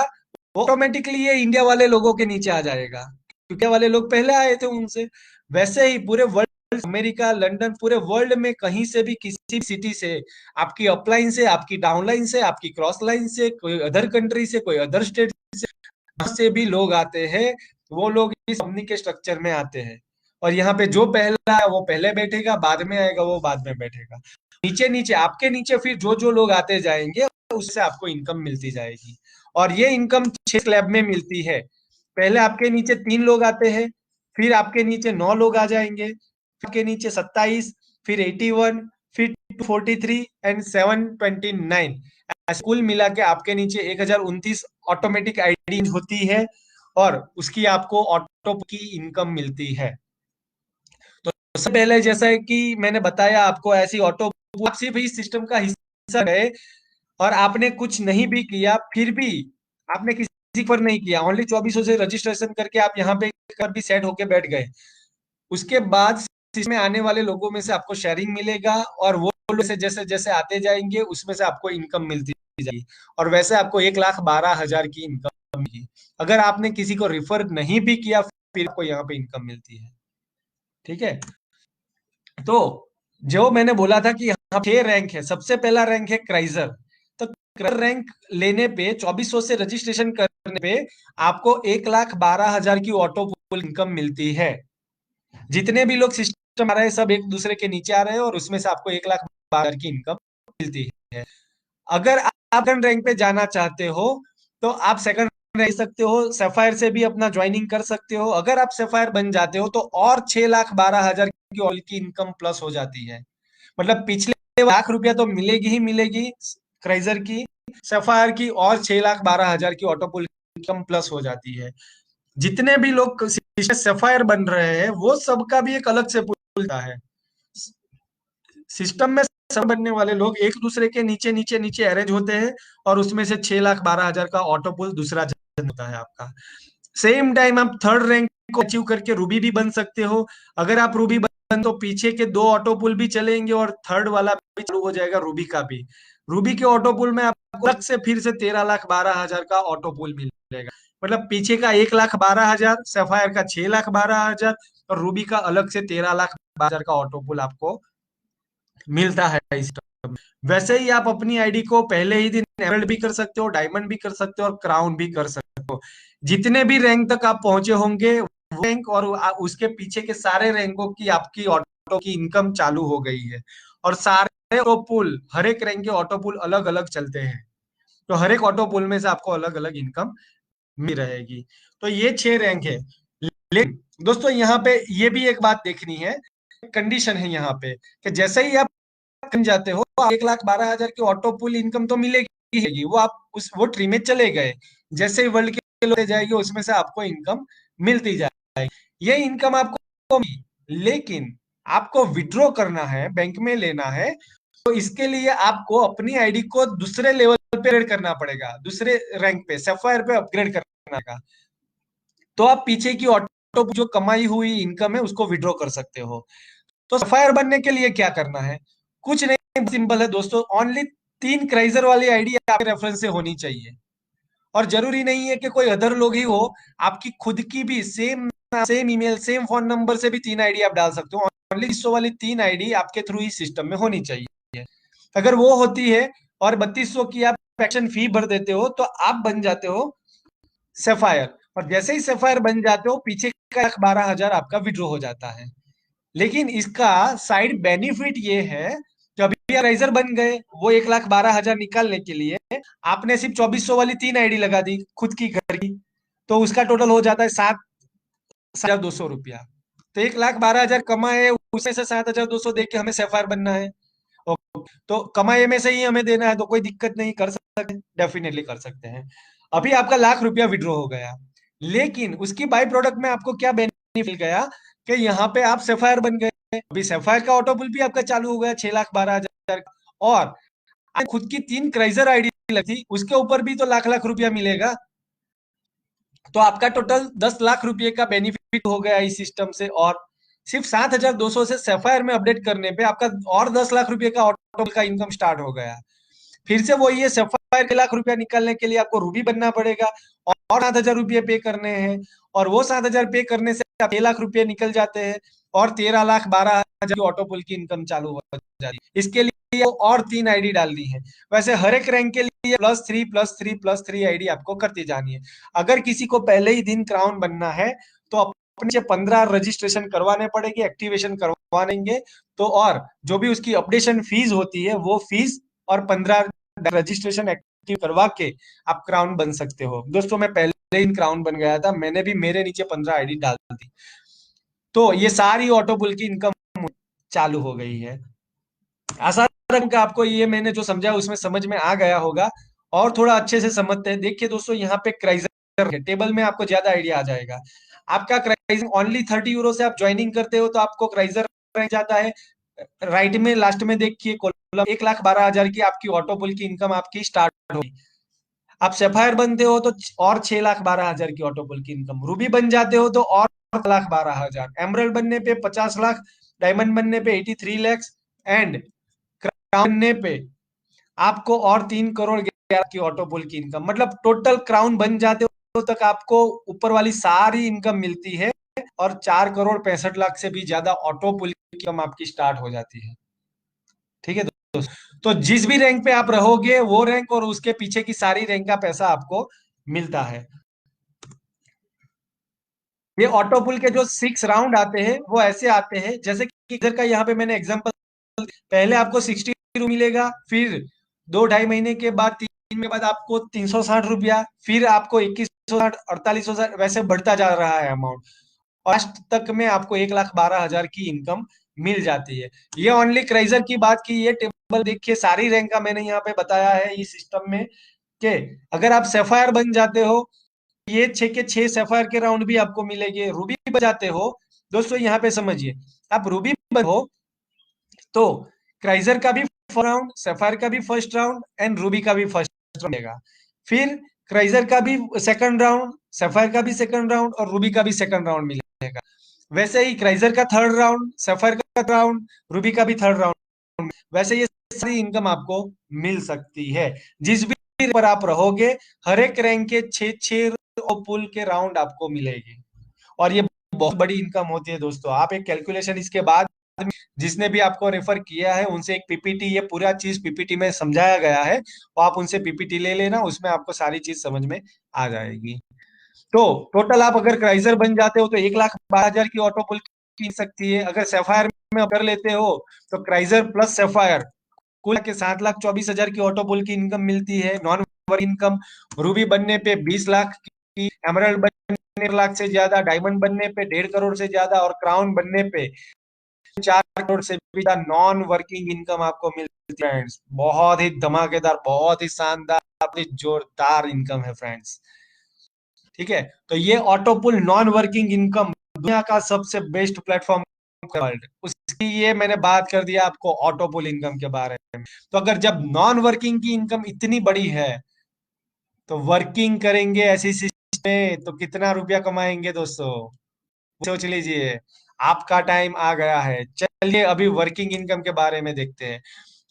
वो ऑटोमेटिकली ये इंडिया वाले लोगों के नीचे आ जाएगा, क्योंकि इंडिया वाले लोग पहले आए थे उनसे। वैसे ही पूरे वर्ल्ड, अमेरिका, लंदन, पूरे वर्ल्ड में कहीं से भी किसी भी सिटी से, आपकी अपलाइन से, आपकी डाउनलाइन से, आपकी क्रॉस लाइन से, कोई अदर कंट्री से, कोई अदर स्टेट से भी लोग आते हैं। वो लोग इस कंपनी के स्ट्रक्चर में आते हैं, और यहाँ पे जो पहला है वो पहले बैठेगा, बाद में आएगा वो बाद में बैठेगा। नीचे नीचे आपके नीचे फिर जो जो लोग आते जाएंगे, उससे आपको इनकम मिलती जाएगी। और ये इनकम 6 स्लैब में मिलती है। पहले आपके नीचे 3 लोग आते हैं, फिर आपके नीचे 9 लोग आ जाएंगे, आपके नीचे 27, फिर 81, फिर 43 एंड 729। कुल मिला के आपके नीचे 1029 ऑटोमेटिक आईडी होती है, और उसकी आपको ऑटो की इनकम मिलती है। तो सबसे पहले जैसा है कि मैंने बताया आपको, ऐसी ऑटो आप सिर्फ इस सिस्टम का हिस्सा है, और आपने कुछ नहीं भी किया, फिर भी आपने किसी पर नहीं किया, ओनली 2400 से रजिस्ट्रेशन करके आप यहाँ पे कर भी सेट होके बैठ गए। उसके बाद इसमें आने वाले लोगों में से आपको शेयरिंग मिलेगा, और वो लोग से जैसे जैसे आते जाएंगे उसमें से आपको इनकम मिलती जाएगी। और वैसे आपको 1,12,000 की इनकम मिलेगी। अगर आपने किसी को रिफर नहीं भी किया, फिर आपको यहाँ पे इनकम मिलती है। ठीक है, तो जो मैंने बोला था कि यहाँ 6 रैंक है। सबसे पहला रैंक है क्राइजर। तो क्राइजर रैंक लेने पे 2400 से रजिस्ट्रेशन करने पे आपको 1,12,000 की ऑटो पुल इनकम मिलती है। जितने भी लोग सिस्टम आ रहे हैं सब एक दूसरे के नीचे आ रहे हैं, और उसमें से आपको 1,12,000 की इनकम मिलती है। अगर आप सेकंड रैंक पे जाना चाहते हो, तो आप सेकंड रह सकते हो, सैफायर से भी अपना ज्वाइनिंग कर सकते हो। अगर आप सैफायर बन जाते हो तो और 6,12,000 की ऑयल की इनकम प्लस हो जाती है। मतलब पिछले ₹1,00,000 तो मिलेगी ही मिलेगी क्राइजर की, सैफायर की और 6,12,000 की ऑटोपुल इनकम प्लस हो जाती है। जितने भी लोग सैफायर बन रहे हैं वो सबका भी एक अलग से पुल है। सिस्टम में सब बनने वाले लोग एक दूसरे के नीचे नीचे नीचे अरेंज होते हैं, और उसमें से 6,12,000 का ऑटो पुल दूसरा जनरेट होता है आपका। सेम टाइम आप थर्ड रैंक को अचीव करके रूबी भी बन सकते हो। अगर आप रूबी बन तो पीछे के 2 ऑटो पुल भी चलेंगे, और थर्ड वाला भी चालू हो जाएगा रूबी का भी। रूबी के ऑटो पुल में आपको अलग से फिर से 13,12,000 का ऑटो पुल मिलेगा। मतलब पीछे का 1,12,000, सैफायर का 6,12,000, और रूबी का अलग से 13,12,000 का ऑटो पुल आपको मिलता है इस टर्म में। वैसे ही आप अपनी आईडी को पहले ही दिन एमरल्ड भी कर सकते हो, डायमंड भी कर सकते हो, और क्राउन भी कर सकते हो। जितने भी रैंक तक आप पहुंचे होंगे, वो रैंक और उसके पीछे के सारे रैंकों की आपकी ऑटो की इनकम चालू हो गई है। और सारे ऑटो पुल, हर एक रैंक के ऑटो पुल अलग अलग चलते हैं, तो हर एक ऑटो पुल में से आपको अलग अलग इनकम मिल रहेगी। तो ये 6 रैंक है। लेकिन दोस्तों यहाँ पे ये भी एक बात देखनी है, कंडीशन है यहाँ पे, कि जैसे ही आप बन जाते हो, 1,12,000 की ऑटो पुल इनकम तो मिलेगी ही, वो आप उस वो ट्री में चले गए, जैसे ही वर्ल्ड के लोग जाएंगे उसमें से आपको इनकम मिलती जाएगी। ये इनकम आपको मिली। लेकिन आपको विड्रॉ करना है, बैंक में लेना है, तो इसके लिए आपको अपनी आईडी को दूसरे लेवल पे अपग्रेड करना पड़ेगा, दूसरे रैंक पे सफायर पे अपग्रेड करना का। तो आप पीछे की ऑटो जो कमाई हुई इनकम है उसको विड्रॉ कर सकते हो। तो सफायर बनने के लिए क्या करना है? कुछ नहीं, सिंपल है दोस्तों। ओनली 3 क्राइजर वाली आईडी आपके रेफरेंस से होनी चाहिए, और जरूरी नहीं है कि कोई अदर लोग ही हो, आपकी खुद की भी same same email same phone number से भी 3 आईडी आप डाल सकते हो। ओनली 200 वाली 3 आईडी आपके थ्रू ही सिस्टम में होनी चाहिए। अगर वो होती है और 3200 की आप एक्शन फी भर देते हो तो आप बन जाते हो सेफायर। और जैसे ही सेफायर बन जाते हो, पीछे का 1,12,000 आपका विड्रॉ हो जाता है। लेकिन इसका साइड बेनिफिट ये है कि अभी राइजर बन गए, वो 1,12,000 निकालने के लिए आपने सिर्फ 2400 वाली 3 आईडी लगा दी खुद की घर की, तो उसका टोटल हो जाता है 7,200 रुपया। तो 1,12,000 कमाए, उसमें से 7,200 दे के हमें सैफायर बनना है। तो कमाए में से ही हमें देना है, तो कोई दिक्कत नहीं, कर सकते, डेफिनेटली कर सकते हैं। अभी आपका ₹1,00,000 विड्रॉ हो गया, लेकिन उसकी बाई प्रोडक्ट में आपको क्या बेनिफिट मिल गया कि यहाँ पे आप सैफायर बन गए। अभी सैफायर का ऑटो पुल भी आपका चालू हो गया 6,12,000 का। और आप खुद की 3 क्राइजर आईडी लगी, उसके ऊपर भी तो लाख लाख रुपया मिलेगा। तो आपका टोटल 10 लाख रुपए का बेनिफिट हो गया इस सिस्टम से। और सिर्फ 7,200 से सैफायर में अपडेट करने पे आपका और 10 लाख रुपए का ऑटो का इनकम स्टार्ट हो गया। फिर से वही है, सैफायर के ₹1,00,000 निकालने के लिए आपको रूबी बनना पड़ेगा और 7,000 रुपये पे करने हैं। और वो 7,000 पे करने से 6 लाख रुपये निकल जाते हैं, और 13,12,000 की ऑटो पुल की इनकम चालू हो जाती है। इसके लिए और 3 आईडी डालनी है। वैसे हर एक रैंक के लिए +3 +3 +3 आईडी आपको करती जानी है। अगर किसी को पहले ही दिन क्राउन बनना है तो अपने 15 रजिस्ट्रेशन करवाने पड़ेगी, एक्टिवेशन करवा देंगे तो। और जो भी उसकी अपडेशन फीस होती है वो फीस और 15 रजिस्ट्रेशन एक्टिव करवा के आप क्राउन बन सकते हो। दोस्तों मैं पहले ही क्राउन बन गया था, मैंने भी मेरे नीचे 15 आईडी डाल दी, तो ये सारी ऑटो पुल की इनकम चालू हो गई है। आशा रखूं कि आपको ये मैंने जो समझा उसमें समझ में आ गया होगा। और थोड़ा अच्छे से समझते हैं। देखिए दोस्तों, यहाँ पे क्राइजर टेबल में आपको ज्यादा आइडिया आ जाएगा। आपका क्राइजर ओनली 30 यूरो से आप ज्वाइनिंग करते हो तो आपको क्राइजर रह जाता है। राइट में लास्ट में देखिए कॉलम, 1,12,000 की आपकी ऑटो पुल की इनकम आपकी स्टार्ट होगी। आप सैफायर बनते हो तो और 6,12,000 की ऑटो पुल की इनकम, रूबी बन जाते हो तो और 1,12,000, एमरल्ड बनने पे 50 लाख, डायमंड बनने पे 83 लाख, एंड क्राउन बनने पे आपको और 3,11,00,000 की ऑटो पुल की इनकम। मतलब टोटल क्राउन बन जाते हो तक आपको ऊपर वाली सारी इनकम मिलती है, और 4,65,00,000 से भी ज्यादा ऑटो पुल की इनकम आपकी स्टार्ट हो जाती है। ठीक है दोस्तों, तो जिस भी रैंक पे आप रहोगे वो रैंक और उसके पीछे की सारी रैंक का पैसा आपको मिलता है। ये ऑटो पुल के जो 6 राउंड आते हैं वो ऐसे आते हैं, जैसे कि इधर का यहाँ पे मैंने एग्जांपल, पहले आपको 60 मिलेगा, फिर 2 ढाई महीने के बाद 3 में बाद आपको 360 रुपया, फिर आपको 2160, 48,000, वैसे बढ़ता जा रहा है अमाउंट। और लास्ट तक में आपको 1,12,000 की इनकम मिल जाती है। ये ओनली क्राइजर की बात की, ये टेबल देखिए सारी रैंक का मैंने यहाँ पे बताया है इस सिस्टम में, कि अगर आप सैफायर बन जाते हो, ये 6 के 6 सैफायर के राउंड भी आपको मिलेंगे। रूबी बजाते हो दोस्तों, यहाँ पे समझिए, आप रूबी हो तो क्राइजर का भी फर्स्ट राउंड, सैफायर का भी फर्स्ट राउंड एंड रूबी का भी फर्स्ट राउंड मिलेगा। फिर क्राइजर का भी सेकंड राउंड, सैफायर का भी सेकंड राउंड और रूबी का भी सेकंड राउंड मिलेगा। वैसे ही क्राइजर का थर्ड राउंड, सैफायर का राउंड, रूबी का भी थर्ड राउंड। वैसे ये सारी इनकम आपको मिल सकती है जिस भी पर आप रहोगे। हर एक रैंक के 6 6 पुल के राउंड आपको मिलेगी, और ये बहुत बड़ी इनकम होती है दोस्तों। आप एक कैलकुलेशन इसके बाद, जिसने भी आपको रेफर किया है उनसे एक पीपीटी, ये पूरा चीज पीपीटी में समझाया गया है, तो आप उनसे पीपीटी ले लेना, उसमें आपको सारी चीज समझ में आ जाएगी। तो टोटल आप अगर क्राइजर बन जाते हो तो 1,12,000 की ऑटो पुल की सकती है। अगर सैफायर में कर लेते हो तो क्राइजर प्लस सैफायर कुल के 7,24,000 की ऑटो पुल की इनकम मिलती है, नॉन वर्क इनकम। रूबी बनने पे 20 लाख की, एमरल्ड बनने 1 लाख से ज्यादा, डायमंड बनने पे 1.5 करोड़ से ज्यादा, और क्राउन बनने पे 4 करोड़ से भी ज्यादा नॉन वर्किंग इनकम आपको मिलती है फ्रेंड्स। बहुत ही धमाकेदार, बहुत ही शानदार, बहुत ही जोरदार इनकम है फ्रेंड्स। ठीक है, तो ये ऑटो पुल नॉन वर्किंग इनकम दुनिया का सबसे बेस्ट प्लेटफॉर्म वर्ल्ड, उसकी ये मैंने बात कर दिया आपको ऑटो पुल इनकम के बारे में। तो अगर जब नॉन वर्किंग की इनकम इतनी बड़ी है, तो वर्किंग करेंगे ऐसी सिस्टम में तो कितना रुपया कमाएंगे दोस्तों, सोच लीजिए। आपका टाइम आ गया है। चलिए अभी वर्किंग इनकम के बारे में देखते हैं।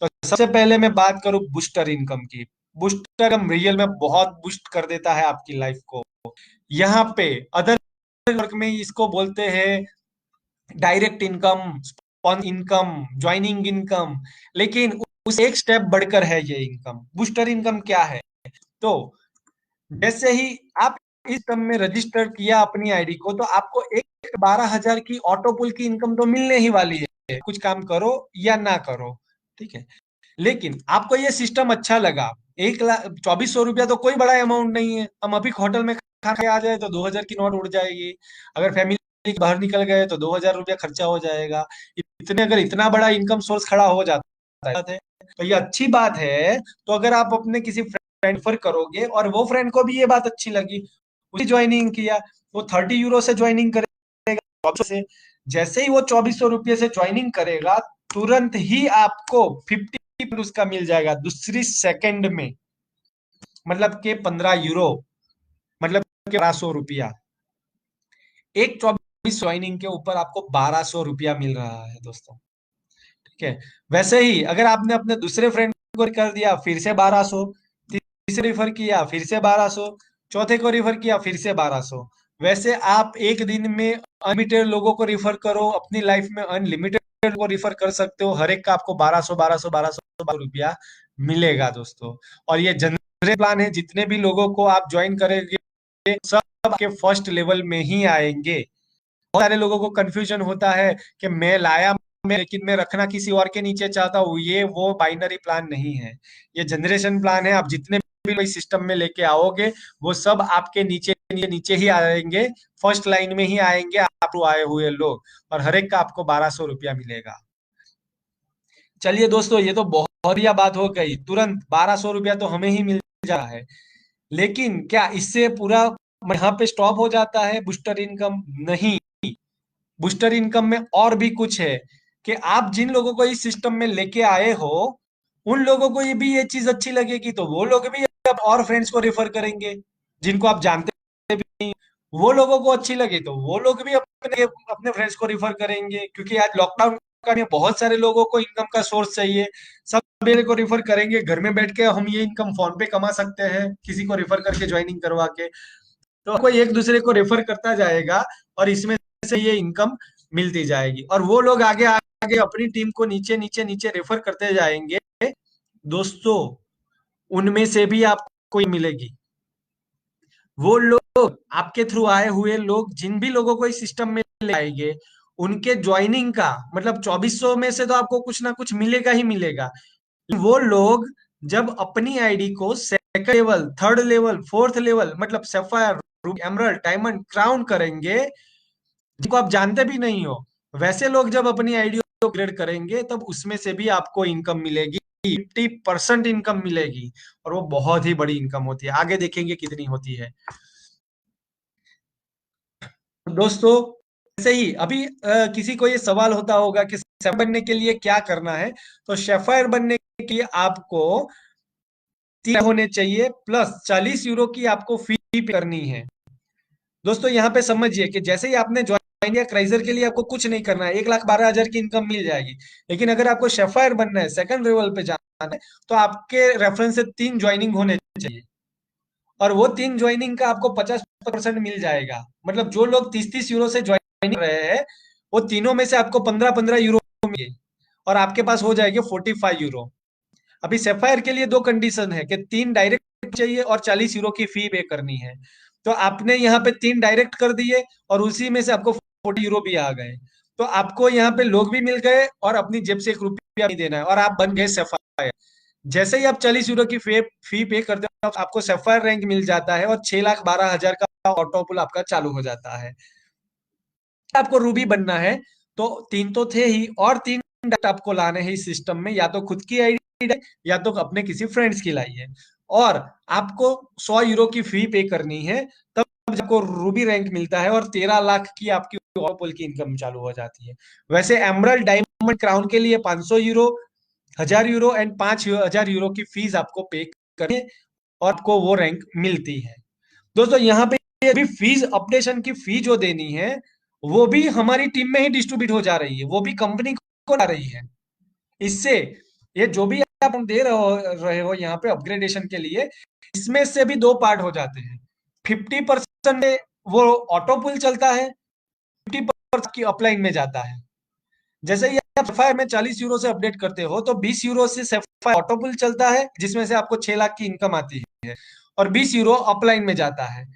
तो सबसे पहले मैं बात करूं बूस्टर इनकम की। बूस्टर इनकम रियल में बहुत बूस्ट कर देता है आपकी लाइफ को। यहाँ पे अदर वर्क में इसको बोलते हैं direct income, spawn income, joining income. लेकिन उस एक स्टेप बढ़कर है ये इनकम। बूस्टर इनकम क्या है? तो जैसे ही आप इस टर्म में रजिस्टर किया अपनी आईडी को, तो आपको एक 12,000 की ऑटो पुल की इनकम तो मिलने ही वाली है, कुछ काम करो या ना करो। ठीक है। लेकिन आपको ये सिस्टम अच्छा लगा। 1,24,000 रुपया तो कोई बड़ा अमाउंट नहीं है। हम अभी होटल में खा के आ जाए तो 2,000 की नोट उड़ जाएगी। अगर फैमिली बाहर निकल गए तो 2,000 रुपया खर्चा हो जाएगा। इतने अगर इतना बड़ा इनकम सोर्स खड़ा हो जाता है तो ये अच्छी बात है। तो अगर आप अपने किसी फ्रेंड रेफर करोगे और वो फ्रेंड को भी ये बात अच्छी लगी, उसी ज्वाइनिंग किया, वो 30 यूरो से ज्वाइनिंग करेगा, 24 से। जैसे ही वो 2,400 रुपये से ज्वाइनिंग करेगा, तुरंत ही आपको 50 उसका मिल जाएगा दूसरी सेकंड में। मतलब के 15 यूरो, मतलब के 1,200 रुपया। एक 24 ज्वाइनिंग के ऊपर आपको 1,200 रुपया मिल रहा है दोस्तों। ठीक है। वैसे ही अगर आपने अपने दूसरे फ्रेंड को कर दिया, फिर से 1,200, तीसरे रिफर किया फिर से 1,200, चौथे को रिफर किया फिर से 1,200। वैसे आप एक दिन में अनलिमिटेड लोगों को रिफर करो, अपनी लाइफ में अनलिमिटेड को रिफर कर सकते हो। हर एक का आपको 1,200 1,200 1,200 रुपया मिलेगा दोस्तों। और ये जनरल प्लान है, जितने भी लोगों को आप ज्वाइन करेंगे सब आपके फर्स्ट लेवल में ही आएंगे। बहुत सारे लोगों को कंफ्यूजन होता है कि मैं लाया लेकिन मैं रखना किसी और के नीचे चाहता हूँ। ये वो बाइनरी प्लान नहीं है, ये जनरेशन प्लान है। आप जितने भी सिस्टम में लेके आओगे वो सब आपके नीचे नीचे नीचे ही आएंगे, फर्स्ट लाइन में ही आएंगे आप आए हुए लोग। और हर एक का आपको 1,200 रुपया मिलेगा। चलिए दोस्तों, ये तो बहुत बढ़िया बात हो गई, तुरंत 1,200 रुपया तो हमें ही मिल जा रहा है। लेकिन क्या इससे पूरा यहाँ पे स्टॉप हो जाता है बूस्टर इनकम? नहीं। बूस्टर इनकम में और भी कुछ है कि आप जिन लोगों को इस सिस्टम में लेके आए हो, उन लोगों को ये भी ये चीज अच्छी लगेगी, तो वो लोग भी अब और फ्रेंड्स को रेफर करेंगे जिनको आप जानते भी नहीं। वो लोगों को अच्छी लगी तो वो लोग भी अपने अपने फ्रेंड्स को रिफर करेंगे, क्योंकि आज लॉकडाउन का नहीं, बहुत सारे लोगों को इनकम का सोर्स चाहिए। सब मेरे को रिफर करेंगे। घर में बैठ के हम ये इनकम फोन पे कमा सकते हैं, किसी को रिफर करके ज्वाइनिंग करवा के। तो कोई एक दूसरे को रेफर करता जाएगा और इसमें से ये इनकम मिलती जाएगी, और वो लोग आगे आगे अपनी टीम को नीचे नीचे नीचे रेफर करते जाएंगे दोस्तों। उनमें से भी आपको मिलेगी। वो लोग आपके थ्रू आए हुए लोग, जिन भी लोगों को इस सिस्टम में ले आएंगे, उनके ज्वाइनिंग का मतलब 2,400 में से तो आपको कुछ ना कुछ मिलेगा ही मिलेगा। वो लोग जब अपनी आईडी को second level, third level, fourth level, मतलब सैफायर, एमरल्ड, डायमंड, क्राउन करेंगे, जिनको आप जानते भी नहीं हो, वैसे लोग जब अपनी आईडी को अपग्रेड करेंगे तब उसमें से भी आपको इनकम मिलेगी। 50% इनकम मिलेगी, और वो बहुत ही बड़ी इनकम होती है। आगे देखेंगे कितनी होती है दोस्तों। ऐसे ही अभी किसी को ये सवाल होता होगा कि शेफ बनने के लिए क्या करना है। तो शेफायर बनने के लिए आपको 3 होने चाहिए, प्लस 40 यूरो की आपको फी पे करनी है। दोस्तों यहाँ पे समझिए कि जैसे ही आपने ज्वाइन किया, क्राइजर के लिए आपको कुछ नहीं करना है, 1,12,000 की इनकम मिल जाएगी। लेकिन अगर आपको शेफायर बनना है, सेकंड लेवल पे जाना है, तो आपके रेफरेंस से 3 ज्वाइनिंग होने चाहिए। और वो 3 ज्वाइनिंग का आपको 50% मिल जाएगा। मतलब जो लोग 30-30 यूरो से ज्वाइनिंग रहे हैं, वो तीनों में से आपको 15-15 यूरो मिले, और आपके पास हो जाएंगे 45 यूरो। अभी सेफायर के लिए 2 कंडीशन है कि 3 डायरेक्ट चाहिए और 40 यूरो की फी पे करनी है। तो आपने यहाँ पे 3 डायरेक्ट कर दिए और उसी में से आपको 40 यूरो भी आ गए। तो आपको यहाँ पे लोग भी मिल गए और अपनी जेब से 1 रुपया नहीं देना है, और आप बन गए सेफायर। जैसे ही आप 40 यूरो की फी पे करते हो, आपको सेफायर रैंक मिल जाता है और 6,12,000 का ऑटो पुल आपका चालू हो जाता है। आपको रूबी बनना है तो 3 तो थे ही, और 3 डाटा आपको लाने हैं इस सिस्टम में, या तो खुद की आईडी या तो अपने किसी फ्रेंड्स की लाइए। और आपको 100 यूरो की फी पे करनी है, तब आपको रूबी रैंक मिलता है और 13 लाख की आपकी ऑटोपुल की इनकम चालू हो जाती है। वैसे एमरल्ड, डायमंड, क्राउन के लिए 500 यूरो, 1000 यूरो एंड 5000 यूरो की फीस आपको पे करनी है और आपको वो रैंक मिलती है। दोस्तों यहाँ पे अभी फीस अपडेशन की फी जो देनी है वो भी हमारी टीम में ही डिस्ट्रीब्यूट हो जा रही है, वो भी कंपनी को ला रही है। इससे ये जो भी आप दे रहे हो यहाँ पे अपग्रेडेशन के लिए, इसमें से भी दो पार्ट हो जाते हैं। 50% वो ऑटो पुल चलता है, 50% की अपलाइन में जाता है। जैसे ही आप सैफायर में 40 यूरो से अपडेट करते हो तो 20 यूरो से सैफायर ऑटो पुल चलता है, जिसमें से आपको 6 लाख की इनकम आती है, और 20 यूरो अपलाइन में जाता है।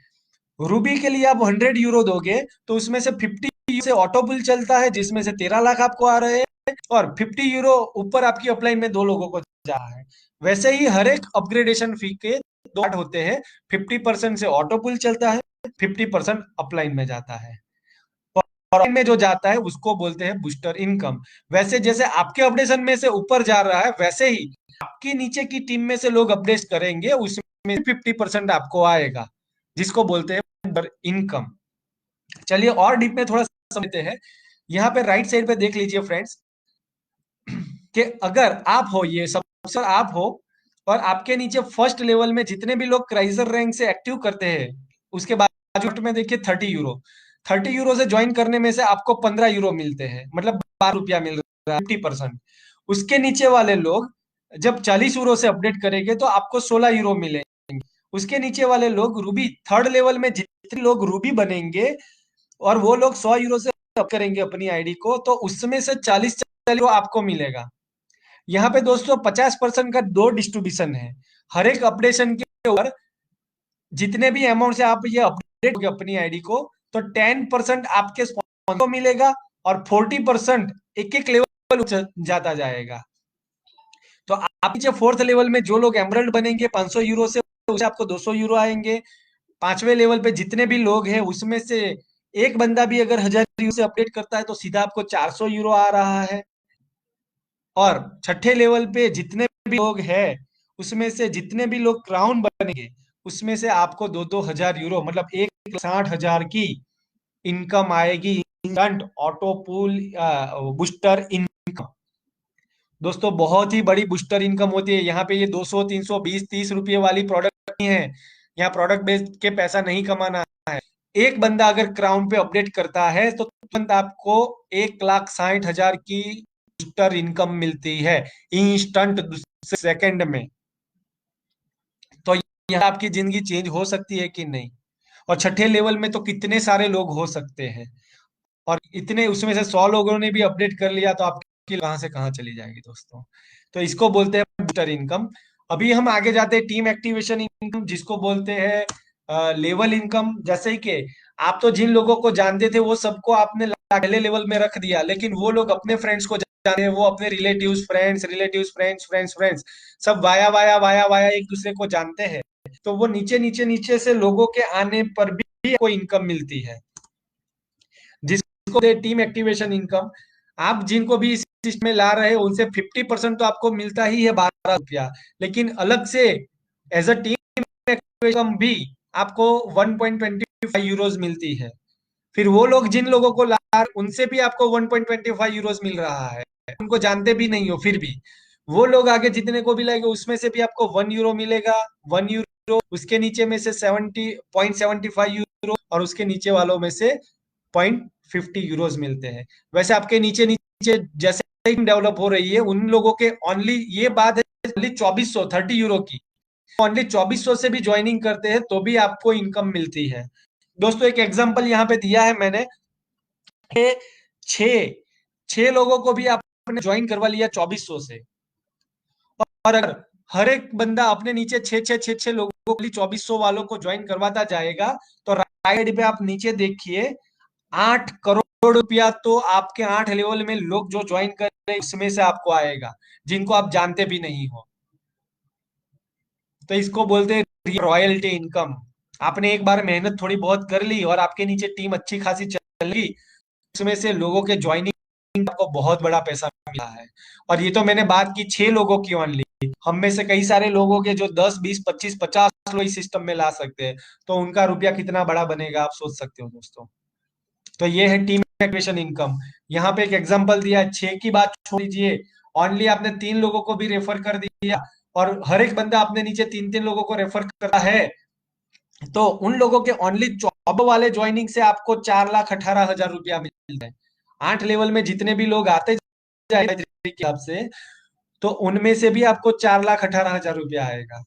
रूबी के लिए आप 100 यूरो दोगे तो उसमें से 50 से ऑटो पुल चलता है, जिसमें से 13 लाख आपको आ रहे हैं, और 50 यूरो ऊपर आपकी अपलाइन में 2 लोगों को जा रहा है। वैसे ही हर एक अपग्रेडेशन फी के दो पार्ट होते हैं। 50% से ऑटो पुल चलता है, 50% अपलाइन में जाता है, और में जो जाता है उसको बोलते हैं बूस्टर इनकम। वैसे जैसे आपके अपडेशन में से ऊपर जा रहा है, वैसे ही आपकी नीचे की टीम में से लोग अपडेट करेंगे, उसमें 50% आपको आएगा, जिसको बोलते हैं बूस्टर इनकम। चलिए और डीप में थोड़ा समझते हैं। यहाँ पे राइट साइड पे देख लीजिए फ्रेंड्स, कि अगर आप हो, ये सब आप हो, और आपके नीचे फर्स्ट लेवल में जितने भी लोग क्राइजर रैंक से एक्टिव करते हैं, उसके बाद में देखिए 30 यूरो, 30 यूरो से ज्वाइन करने में से आपको 15 यूरो मिलते हैं, मतलब 12 रुपया मिल रहा है, 50%। उसके नीचे वाले लोग जब 40 यूरो से अपडेट करेंगे तो आपको 16 यूरो मिलेंगे। उसके नीचे वाले लोग रूबी थर्ड लेवल में जितने लोग रूबी बनेंगे और वो लोग 100 यूरो से अप करेंगे अपनी आईडी को, तो उसमें से 40 यूरो आपको मिलेगा। यहाँ पे दोस्तों 50% का दो डिस्ट्रीब्यूशन है। हर एक अपडेशन के ऊपर जितने भी अमाउंट से आप ये अपडेट होगे अपनी आईडी को, तो 10% आपके स्पॉन्सर को मिलेगा, और 40% एक एक लेवल जाता जाएगा। तो आप नीचे फोर्थ लेवल में जो लोग एमरल्ड बनेंगे 500 यूरो से, उसे आपको 200 यूरो आएंगे। पांचवें लेवल पे जितने भी लोग हैं उसमें से एक बंदा भी अगर 1000 यूरो से अपडेट करता है तो सीधा आपको 400 यूरो आ रहा है। और छठे लेवल पे जितने भी लोग हैं उसमें से जितने भी लोग क्राउन बनेंगे, उसमें से आपको 2-2 हजार यूरो, मतलब 1,60,000 की इनकम आएगी, instant auto pool booster income. दोस्तों बहुत ही बड़ी बूस्टर इनकम होती है। यहाँ पे ये 200, 300, 20, 30 रुपये वाली प्रोडक्ट नहीं है। यहाँ प्रोडक्ट बेच के पैसा नहीं कमाना है। एक बंदा अगर क्राउन पे अपडेट करता है तो तुरंत आपको 1,60,000 की बूस्टर इनकम मिलती है, इंस्टेंट सेकंड में। तो यहाँ आपकी जिंदगी चेंज हो सकती है कि नहीं। और छठे लेवल में तो कितने सारे लोग हो सकते हैं, और इतने उसमें से 100 लोगों ने भी अपडेट कर लिया तो आपकी कहां से कहां चली जाएगी दोस्तों। तो इसको बोलते हैं बूस्टर इनकम। अभी हम आगे जाते हैं टीम एक्टिवेशन इनकम, जिसको बोलते हैं लेवल इनकम। जैसे ही कि आप तो जिन लोगों को जानते थे वो सबको आपने पहले लेवल में रख दिया, लेकिन वो लोग अपने फ्रेंड्स को जाने हैं, वो अपने रिलेटिव्स फ्रेंड्स सब वाया वाया वाया वाया एक दूसरे को जानते हैं। तो वो नीचे नीचे नीचे से लोगों के आने पर भी कोई इनकम मिलती है, जिसको टीम एक्टिवेशन इनकम। आप जिनको भी इस सिस्टम में ला रहे हो उनसे 50% तो आपको मिलता ही है, 12 रुपया, लेकिन अलग से एज अ टीम एक्टिवेशन भी आपको 1.25 यूरोज मिलती है। फिर वो लोग जिन लोगों को ला रहे उनसे भी आपको 1.25 यूरोज मिल रहा है, उनको जानते भी नहीं हो, फिर भी वो लोग आगे जितने को भी लाएंगे उसमें से भी आपको 1 यूरो मिलेगा। 1 यूरो, उसके नीचे में से 70.75 यूरो, और उसके नीचे वालों में से 0.50 यूरोज मिलते हैं। वैसे आपके नीचे नीचे जैसे टीम डेवलप हो रही है उन लोगों के ओनली ये बात है, ओनली 2400, 30 यूरो की, ओनली 2400 से भी ज्वाइनिंग करते हैं तो भी आपको इनकम मिलती है। दोस्तों एक एग्जांपल यहाँ पे दिया है मैंने, छह छह लोगों को भी आपने ज्वाइन करवा लिया 2400 से, और अगर हर एक बंदा अपने नीचे छह लोगों को 2400 वालों को ज्वाइन करवाता जाएगा, तो राइट पे आप नीचे देखिए 8 करोड़ रुपया तो आपके 8 लेवल में लोग जो ज्वाइन कर रहे हैं उसमें से आपको आएगा, जिनको आप जानते भी नहीं हो। तो इसको बोलते हैं रॉयल्टी इनकम। आपने एक बार मेहनत थोड़ी बहुत कर ली और आपके नीचे टीम अच्छी खासी चल गई, उसमें से लोगों के ज्वाइनिंग आपको बहुत बड़ा पैसा मिला है। और ये तो मैंने बात की 6 लोगों की ओनली, हम में से कई सारे लोगों के जो 10, 20, 25, 50 लोग इस सिस्टम में ला सकते हैं, तो उनका रुपया कितना बड़ा बनेगा आप सोच सकते हो दोस्तों। तो ये है टीम एक्टिवेशन इनकम। यहाँ पे एक एग्जांपल दिया है, 6 की बात छोड़ दीजिए, ओनली आपने 3 लोगों को भी रेफर कर दिया और हर एक बंदा अपने नीचे 3-3 लोगों को रेफर करता है, तो उन लोगों के ओनली जॉब वाले ज्वाइनिंग से आपको 4,18,000 रुपया मिलता है। 8 लेवल में जितने भी लोग आते जाए के हिसाब से, तो उनमें से भी आपको 4,18,000 रुपया आएगा।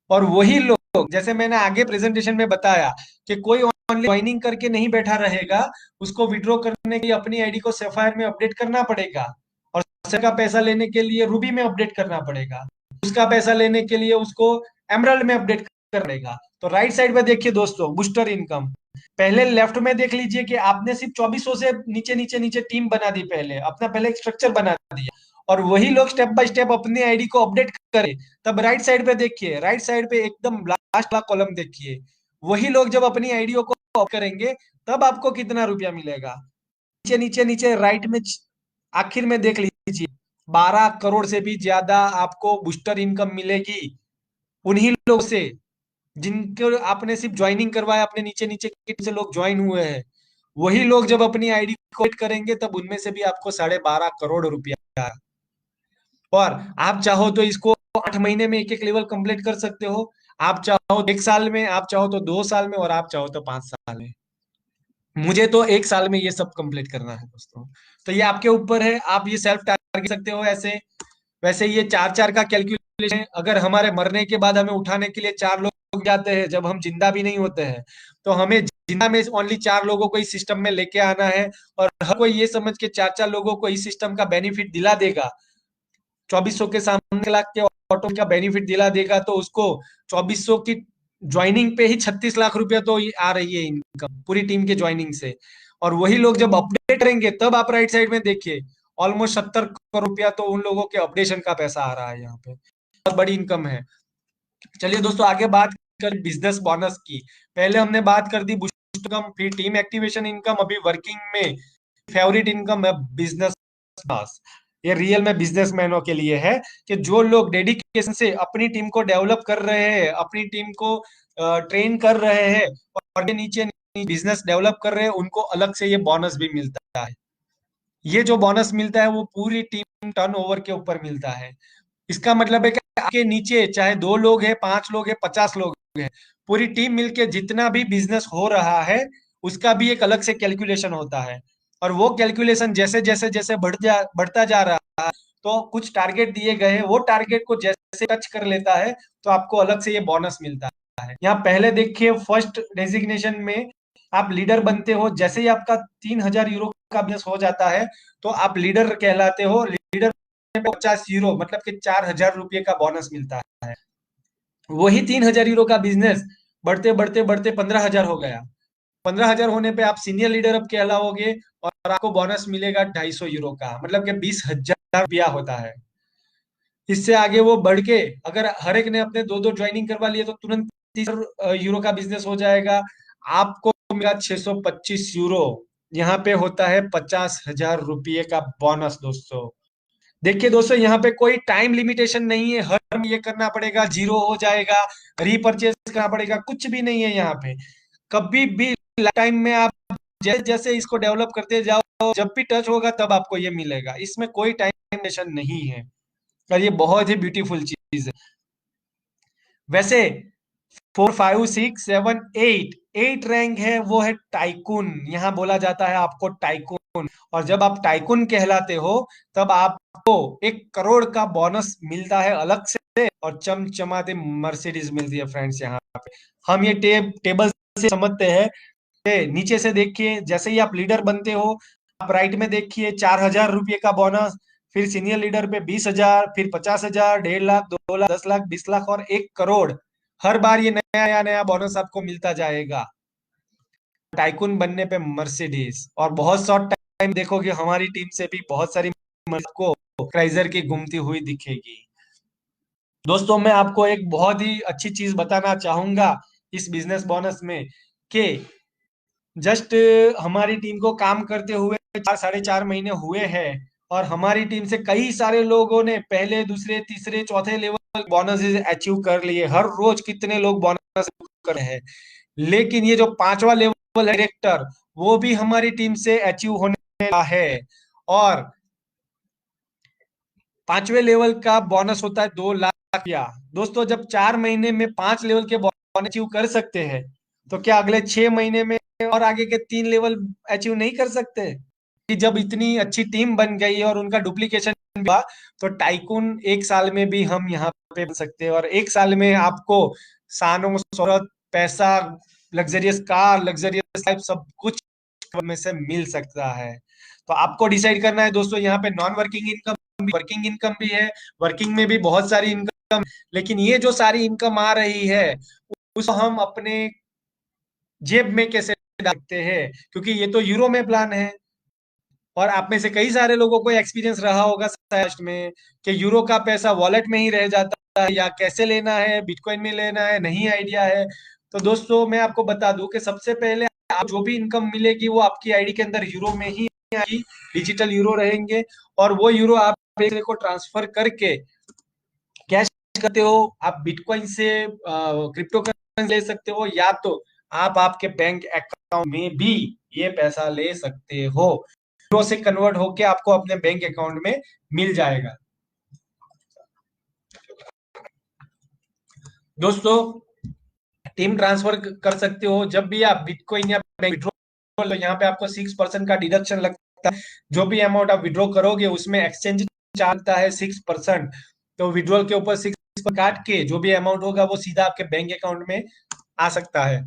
और वही लोग, जैसे मैंने आगे प्रेजेंटेशन में बताया, कि कोई ओनली ज्वाइनिंग करके नहीं बैठा रहेगा, उसको विड्रॉ करने के लिए अपनी आईडी को सेफायर में अपडेट करना पड़ेगा, और सेफायर का पैसा लेने के लिए रूबी में अपडेट करना पड़ेगा, उसका पैसा लेने के लिए उसको एमरल्ड में अपडेट करना पड़ेगा। तो राइट साइड पे देखिए दोस्तों, बूस्टर इनकम। पहले लेफ्ट में देख लीजिए कि आपने सिर्फ 2400 से नीचे नीचे नीचे टीम बना दी, पहले अपना पहले एक स्ट्रक्चर बना दिया, और वही लोग स्टेप बाय स्टेप अपनी आईडी को अपडेट करें। तब राइट साइड पे देखिए, राइट साइड पे एकदम लास्ट वाला कॉलम देखिए, वही लोग जब अपनी आईडियो को ऑफ करेंगे, तब आपको कितना रुपया मिलेगा। नीचे नीचे नीचे राइट में आखिर में देख लीजिए, 12 करोड़ से भी ज्यादा आपको बूस्टर इनकम मिलेगी उन्हीं लोग से जिनको आपने सिर्फ ज्वाइनिंग करवाया, अपने नीचे नीचे से लोग ज्वाइन हुए हैं। वही लोग जब अपनी आईडी को एड करेंगे, तब उनमें से भी आपको 12.5 करोड़ रुपया। और आप चाहो तो इसको 8 महीने में एक एक लेवल कंप्लीट कर सकते हो, आप चाहो तो 1 साल में, आप चाहो तो 2 साल में, और आप चाहो तो 5 साल में। मुझे तो 1 साल में ये सब कंप्लीट करना है दोस्तों। तो ये आपके ऊपर है, आप ये सेल्फ टारगेट सकते हो ऐसे। वैसे ये 4-4 का कैलकुलेशन है, अगर हमारे मरने के बाद हमें उठाने के लिए 4 लोग जाते हैं, जब हम जिंदा भी नहीं होते हैं, तो हमें जिंदा में ओनली 4 लोगों को इस सिस्टम में लेके आना है, और हर कोई ये समझ के 4-4 लोगों को इस सिस्टम का बेनिफिट दिला देगा। 2400 के सामने 1 लाख के ऑटो का बेनिफिट दिला देगा, तो उसको 2400 की ज्वाइनिंग पे ही 36 लाख रुपया तो आ रही है इनकम पूरी टीम के ज्वाइनिंग से। और वही लोग जब अपडेट करेंगे, तब आप राइट साइड में देखिए, ऑलमोस्ट 70 करोड़ रुपया तो उन लोगों के अपडेशन का पैसा आ रहा है यहाँ पे। बहुत बड़ी इनकम है। चलिए दोस्तों, आगे बात कर बिजनेस बोनस की। पहले हमने बात कर दी बूस्ट इनकम, फिर टीम एक्टिवेशन इनकम, अभी वर्किंग में फेवरेट इनकम है बिजनेस बोनस। ये रियल में बिजनेसमैनों के लिए है, कि जो लोग डेडिकेशन से अपनी टीम को डेवलप कर रहे हैं, अपनी टीम को ट्रेन कर रहे हैं, और नीचे बिजनेस डेवलप कर रहे हैं, उनको अलग से ये बोनस भी मिलता है। ये जो बोनस मिलता है वो पूरी टीम टर्नओवर के ऊपर मिलता है। इसका मतलब है कि आपके नीचे चाहे 2 लोग हैं, 5 लोग हैं, 50 लोग हैं, पूरी टीम मिलके जितना भी बिजनेस हो रहा है, उसका भी एक अलग से कैलकुलेशन होता है। और वो कैलकुलेशन जैसे जैसे जैसे बढ़ता जा रहा है, तो कुछ टारगेट दिए गए हैं, वो टारगेट को जैसे टच कर लेता है, तो आपको अलग से ये बोनस मिलता है। यहाँ पहले देखिए, फर्स्ट डेजिग्नेशन में आप लीडर बनते हो, जैसे ही आपका 3,000 यूरो का बिजनेस हो जाता है, तो आप लीडर कहलाते हो। लीडर 50 यूरो मतलब कि 4,000 रुपये का बोनस मिलता है। वही 3,000 यूरो का बिजनेस बढ़ते बढ़ते बढ़ते 15,000 हो गया। 15,000 होने पे आप सीनियर लीडर अब कहलाओगे, और आपको बोनस मिलेगा 250 यूरो का, मतलब कि 20,000 रुपया होता है। इससे आगे वो बढ़ के, अगर हर एक ने अपने 2-2 ज्वाइनिंग करवा लिए, तो तुरंत 30 यूरो का बिजनेस हो जाएगा। आपको मिला 625 यूरो। यहाँ पे होता है 50,000 रुपये का बोनस दोस्तों। देखिए दोस्तों, यहाँ पे कोई टाइम लिमिटेशन नहीं है, हर टाइम ये करना पड़ेगा, जीरो हो जाएगा, रीपरचेज करना पड़ेगा, कुछ भी नहीं है यहाँ पे। कभी भी टाइम में आप जैसे जैसे इसको डेवलप करते जाओ, जब भी टच होगा तब आपको ये मिलेगा, इसमें कोई टाइम लिमिटेशन नहीं है। और ये बहुत ही ब्यूटीफुल चीज है। वैसे 4, 5, 6, 7, 8 8 रैंक है, वो है टाइकून। यहाँ बोला जाता है आपको टाइकून। और जब आप टाइकून कहलाते हो, तब आपको 1 करोड़ का बोनस मिलता है अलग से, और चमचमाते मर्सिडीज मिलती है फ्रेंड्स। यहाँ पे हम ये टेबल से समझते हैं। नीचे से देखिए, जैसे ही आप लीडर बनते हो, आप राइट में देखिए 4,000 रुपये का बोनस, फिर सीनियर लीडर पे 20,000, फिर 50,000, 1.5 लाख, 2 लाख, 10 लाख, 20 लाख और 1 करोड़। हर बार ये नया नया नया बोनस आपको मिलता जाएगा टाइकून बनने पे मर्सिडीज। और बहुत शॉर्ट टाइम देखोगे, हमारी टीम से भी बहुत सारी को क्राइजर की घूमती हुई दिखेगी। दोस्तों, मैं आपको एक बहुत ही अच्छी चीज बताना चाहूंगा इस बिजनेस बोनस में, कि जस्ट हमारी टीम को काम करते हुए 4 साढ़े 4 महीने हुए हैं, और हमारी टीम से कई सारे लोगों ने पहले, दूसरे, तीसरे, चौथे लेवल बोनस अचीव कर लिए। हर रोज कितने लोग बोनस कर रहे हैं। लेकिन ये जो 5वां लेवल है डायरेक्टर, वो भी हमारी टीम से अचीव होने वाला है। और 5वें लेवल का बोनस होता है 2 लाख या दोस्तों, जब 4 महीने में 5 लेवल के बोनस अचीव कर सकते हैं, तो क्या अगले 6 महीने में और आगे के 3 लेवल अचीव नहीं कर सकते? कि जब इतनी अच्छी टीम बन गई है और उनका डुप्लीकेशन हुआ, तो टाइकून 1 साल में भी हम यहाँ पे बन सकते हैं, और 1 साल में आपको शानो शोहरत, पैसा, लग्जरियस कार, लग्जरियस लाइफ, सब कुछ में से मिल सकता है। तो आपको डिसाइड करना है दोस्तों, यहाँ पे non working income, working income भी है, वर्किंग में भी बहुत सारी इनकम, लेकिन ये जो सारी इनकम आ रही है उसको हम अपने जेब में कैसे डालते हैं, क्योंकि ये तो यूरो में प्लान है। और आप में से कई सारे लोगों को एक्सपीरियंस रहा होगा लास्ट में कि यूरो का पैसा वॉलेट में ही रह जाता है, या कैसे लेना है, बिटकॉइन में लेना है, नहीं आइडिया है। तो दोस्तों मैं आपको बता दूं कि सबसे पहले आप जो भी इनकम मिलेगी वो आपकी आईडी के अंदर यूरो में ही आएगी, डिजिटल यूरो रहेंगे, और वो यूरो आप एक दूसरे को ट्रांसफर करके कैश करते हो, आप बिटकॉइन से क्रिप्टो करेंसी ले सकते हो, या तो आप आपके बैंक अकाउंट में भी ये पैसा ले सकते हो, यूरो से कन्वर्ट होके आपको अपने बैंक अकाउंट में मिल जाएगा। दोस्तों टीम ट्रांसफर कर सकते हो जब भी आप बिटकॉइन या बैंक विड्रॉ, तो यहाँ पे आपको 6% का डिडक्शन लगता है। जो भी अमाउंट आप विड्रॉ करोगे उसमें एक्सचेंज चार्ज है 6%, तो विड्रॉल के ऊपर 6 काट के जो भी अमाउंट होगा वो सीधा आपके बैंक अकाउंट में आ सकता है।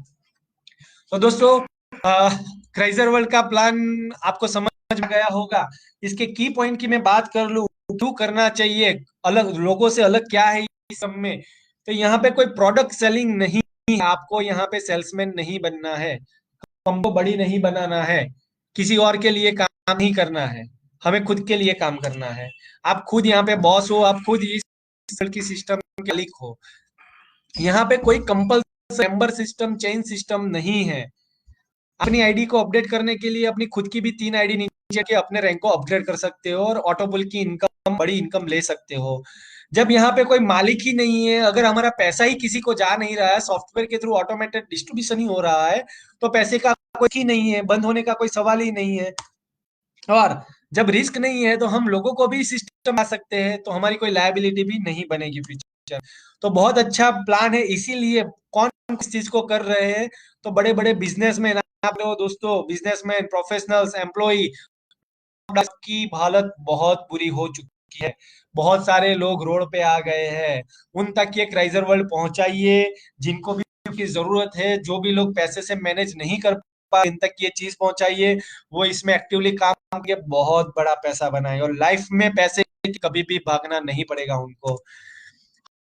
तो दोस्तों क्राइजर वर्ल्ड का प्लान आपको समझ में गया होगा। इसके की पॉइंट की मैं बात कर लूं, क्यों करना चाहिए, अलग लोगों से अलग क्या है इस सब में, तो यहाँ पे कोई प्रोडक्ट सेलिंग नहीं है, आपको यहाँ पे सेल्समैन नहीं बनना है, हमको बड़ी नहीं बनाना है, किसी और के लिए काम नहीं करना है, हमें खुद के लिए काम करना है। आप खुद यहाँ पे बॉस हो, आप खुद इस की सिस्टम के मालिक हो। यहाँ पे कोई compulsory member system, change system नहीं है। अपनी आईडी को अपडेट करने के लिए अपनी खुद की भी 3 आईडी नीचे के अपने रैंक को अपग्रेड कर सकते हो, और ऑटोबुल की इनकम, बड़ी इनकम ले सकते हो। जब यहाँ पे कोई मालिक ही नहीं है, अगर हमारा पैसा ही किसी को जा नहीं रहा है, सॉफ्टवेयर के थ्रू ऑटोमेटेड डिस्ट्रीब्यूशन ही हो रहा है, तो पैसे का कोई ही नहीं है, बंद होने का कोई सवाल ही नहीं है। और जब रिस्क नहीं है तो हम लोगों को भी सिस्टम आ सकते हैं, तो हमारी कोई लायबिलिटी भी नहीं बनेगी फ्यूचर। तो बहुत अच्छा प्लान है, इसीलिए कौन किस चीज को कर रहे हैं, तो बड़े बड़े बिजनेसमैन, आप लोग दोस्तों, बिजनेसमैन, प्रोफेशनल्स, एम्प्लॉई की हालत बहुत बुरी हो चुकी है। बहुत सारे लोग रोड पे आ गए हैं, उन तक ये क्राइजर वर्ल्ड पहुंचाइए, जिनको भी की जरूरत है, जो भी लोग पैसे से मैनेज नहीं कर पा, इन तक ये चीज पहुंचाइए, वो इसमें एक्टिवली काम करके बहुत बड़ा पैसा बनाए, और लाइफ में पैसे की कभी भी भागना नहीं पड़ेगा उनको।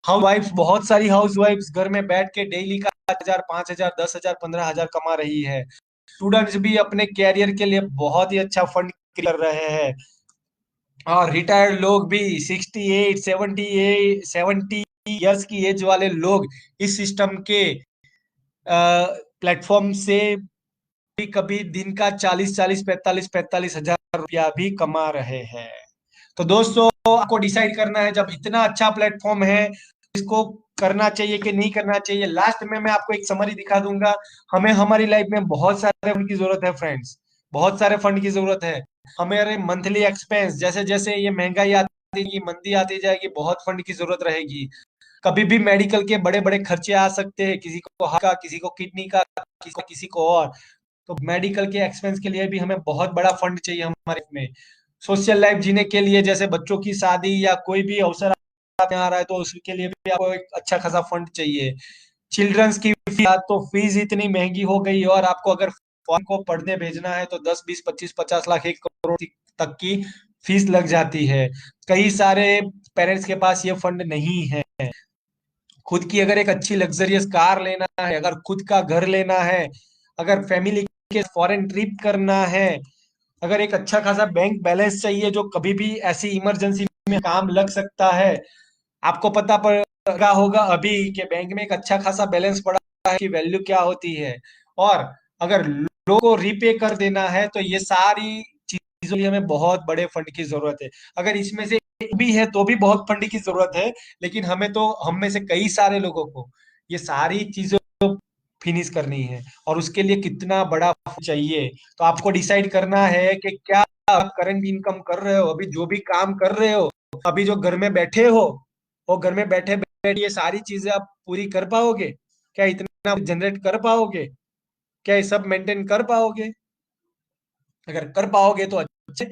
हाउस वाइफ, बहुत सारी हाउस वाइफ्स घर में बैठ के डेली का 1000, 5000, 10,000, 15,000 कमा रही है। स्टूडेंट्स भी अपने कैरियर के लिए बहुत ही अच्छा फंड कर रहे हैं, और रिटायर्ड लोग भी 68, 70 इयर्स की एज वाले लोग इस सिस्टम के प्लेटफॉर्म से भी कभी दिन का 40-40, 45-45 हजार रुपया भी कमा रहे हैं। तो दोस्तों आपको डिसाइड करना है, जब इतना अच्छा प्लेटफॉर्म है, इसको करना चाहिए कि नहीं करना चाहिए। लास्ट में मैं आपको एक समरी दिखा दूंगा। हमें हमारी लाइफ में बहुत सारे फंड की जरूरत है फ्रेंड्स, बहुत सारे फंड की जरूरत है। हमारे मंथली एक्सपेंस, जैसे जैसे ये महंगाई आती जाएगी, मंदी आती जाएगी, बहुत फंड की जरूरत रहेगी। कभी भी मेडिकल के बड़े बड़े खर्चे आ सकते हैं, किसी को हार्ट का, किसी को किडनी का, किसी को और। तो मेडिकल के एक्सपेंस के लिए भी हमें बहुत बड़ा फंड चाहिए हमारे में। सोशल लाइफ जीने के लिए, जैसे बच्चों की शादी या कोई भी अवसर आ रहा है, तो उसके लिए भी आपको एक अच्छा खासा फंड चाहिए। चिल्ड्रंस की फीस, तो फीस इतनी महंगी हो गई है, और आपको अगर फॉरेन को पढ़ने भेजना है तो 10, 20, 25, 50 लाख, 1 करोड़ तक की फीस लग जाती है। कई सारे पेरेंट्स के पास ये फंड नहीं है। खुद की अगर एक अच्छी लग्जरियस कार लेना है, अगर खुद का घर लेना है, अगर फैमिली के फॉरेन ट्रिप करना है, अगर एक अच्छा खासा बैंक बैलेंस चाहिए जो कभी भी ऐसी इमरजेंसी में काम लग सकता है। आपको पता पड़ा होगा अभी के बैंक में एक अच्छा खासा बैलेंस पड़ा है कि वैल्यू क्या होती है। और अगर लोगों को रीपे कर देना है, तो ये सारी चीजों के लिए हमें बहुत बड़े फंड की जरूरत है। अगर इसमें से एक भी है तो भी बहुत फंड की जरूरत है, लेकिन हमें तो, हम में से कई सारे लोगों को ये सारी चीजों फिनिश करनी है और उसके लिए कितना बड़ा चाहिए। तो आपको डिसाइड करना है कि क्या आप करंट इनकम कर रहे हो, अभी जो भी काम कर रहे हो, अभी जो घर में बैठे हो, वो घर में बैठे बैठे ये सारी चीजें आप पूरी कर पाओगे क्या? इतना जनरेट कर पाओगे क्या? ये सब मेंटेन कर पाओगे? अगर कर पाओगे तो अच्छे।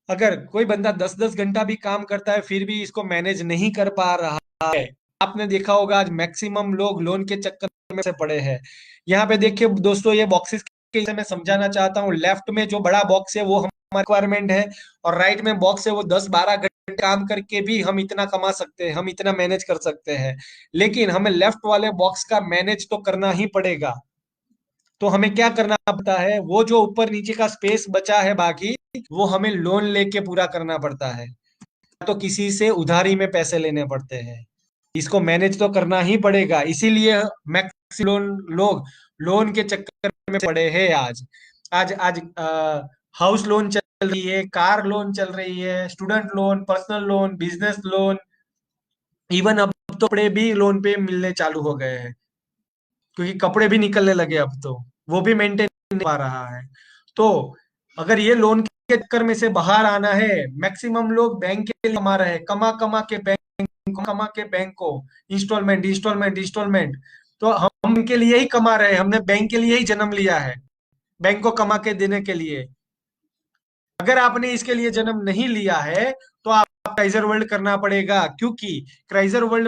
अगर कोई बंदा 10-10 घंटा भी काम करता है फिर भी इसको मैनेज नहीं कर पा रहा है, आपने देखा होगा आज मैक्सिमम लोग लोन के चक्कर में से पड़े हैं। यहाँ पे देखिए दोस्तों, ये बॉक्सेस के मैं समझाना चाहता हूँ। लेफ्ट में जो बड़ा बॉक्स है वो हमारा रिक्वायरमेंट है, और राइट में बॉक्स है वो 10-12 घंटे काम करके भी हम इतना कमा सकते हैं, हम इतना मैनेज कर सकते हैं। लेकिन हमें लेफ्ट वाले बॉक्स का मैनेज तो करना ही पड़ेगा। तो हमें क्या करना पड़ता है, वो जो ऊपर नीचे का स्पेस बचा है बाकी, वो हमें लोन लेके पूरा करना पड़ता है, तो किसी से उधारी में पैसे लेने पड़ते हैं। इसको मैनेज तो करना ही पड़ेगा, इसीलिए मैक्सिमम लोग लोन के चक्कर में पड़े हैं आज। आज आज हाउस लोन चल रही है, कार लोन चल रही है, student loan, personal loan, business loan, even अब तो कपड़े भी लोन पे मिलने चालू हो गए हैं, क्योंकि कपड़े भी निकलने लगे अब तो, वो भी मेंटेन नहीं पा रहा है। तो अगर ये लोन के चक्कर में से बाहर आना है, मैक्सिमम लोग बैंक के लिए कमा रहे हैं, कमा कमा के बैंक को इंस्टॉलमेंट इंस्टॉलमेंट इंस्टॉलमेंट। तो हम इनके लिए ही कमा रहे हैं, हमने बैंक के लिए ही जन्म लिया है, बैंक को कमा के देने के लिए। अगर आपने इसके लिए जन्म नहीं लिया है तो आप क्राइजर वर्ल्ड करना पड़ेगा, क्योंकि क्राइजर वर्ल्ड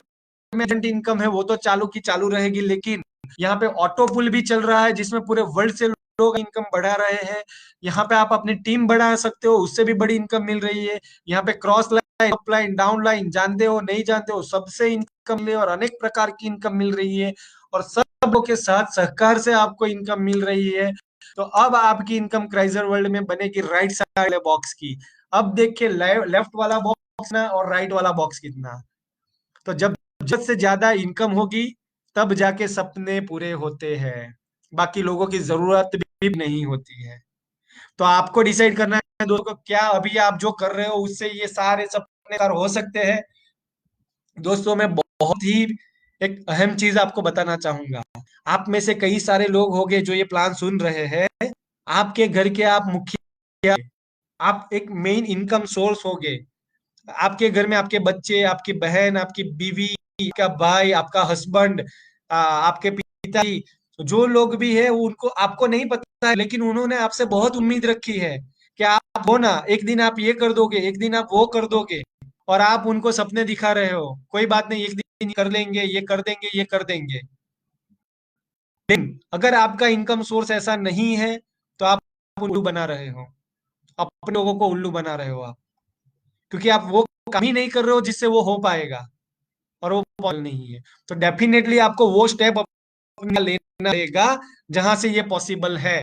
में इनकम है वो तो चालू की चालू रहेगी, लेकिन यहाँ पे ऑटो पुल भी चल रहा है जिसमें पूरे वर्ल्ड से लोग इनकम बढ़ा रहे हैं। यहाँ पे आप अपनी टीम बढ़ा सकते हो, उससे भी बड़ी इनकम मिल रही है। यहाँ पे cross line, up line, down line, जानते हो नहीं जानते हो, सबसे इनकम मिल रही है और अनेक प्रकार की इनकम मिल रही है, और सब के साथ सहकार से आपको इनकम मिल रही है। तो अब आपकी इनकम क्राइजर वर्ल्ड में बनेगी राइट साइड बॉक्स की। अब देखिए लेफ्ट वाला बॉक्स ना और राइट वाला बॉक्स कितना। तो जब जरूरत से ज्यादा इनकम होगी तब जाके सपने पूरे होते हैं, बाकी लोगों की जरूरत भी नहीं होती है। तो आपको डिसाइड करना है दोस्तों, क्या अभी आप जो कर रहे हो उससे ये सारे सपने साकार हो सकते हैं? दोस्तों मैं बहुत ही एक अहम चीज आपको बताना चाहूंगा। आप में से कई सारे लोग होंगे जो ये प्लान सुन रहे हैं, आपके घर के आप मुखिया, आप एक मेन इनकम सोर्स होगे। आपके घर में आपके बच्चे, आपकी बहन, आपकी बीवी, आपका भाई, आपका हस्बैंड, आपके पिताजी, जो लोग भी है उनको आपको नहीं पता है, लेकिन उन्होंने आपसे बहुत उम्मीद रखी है कि आप हो ना, एक दिन आप ये कर दोगे, एक दिन आप वो कर दोगे, और आप उनको सपने दिखा रहे हो, कोई बात नहीं, एक दिन कर लेंगे, ये कर देंगे, ये कर देंगे। लेकिन अगर आपका इनकम सोर्स ऐसा नहीं है तो आप उल्लू बना रहे हो, अपने लोगों को उल्लू बना रहे हो आप, क्योंकि आप वो काम ही नहीं कर रहे हो जिससे वो हो पाएगा, और वो पॉसिबल नहीं है। तो डेफिनेटली आपको वो स्टेप अपना लेना पड़ेगा जहां से ये पॉसिबल है।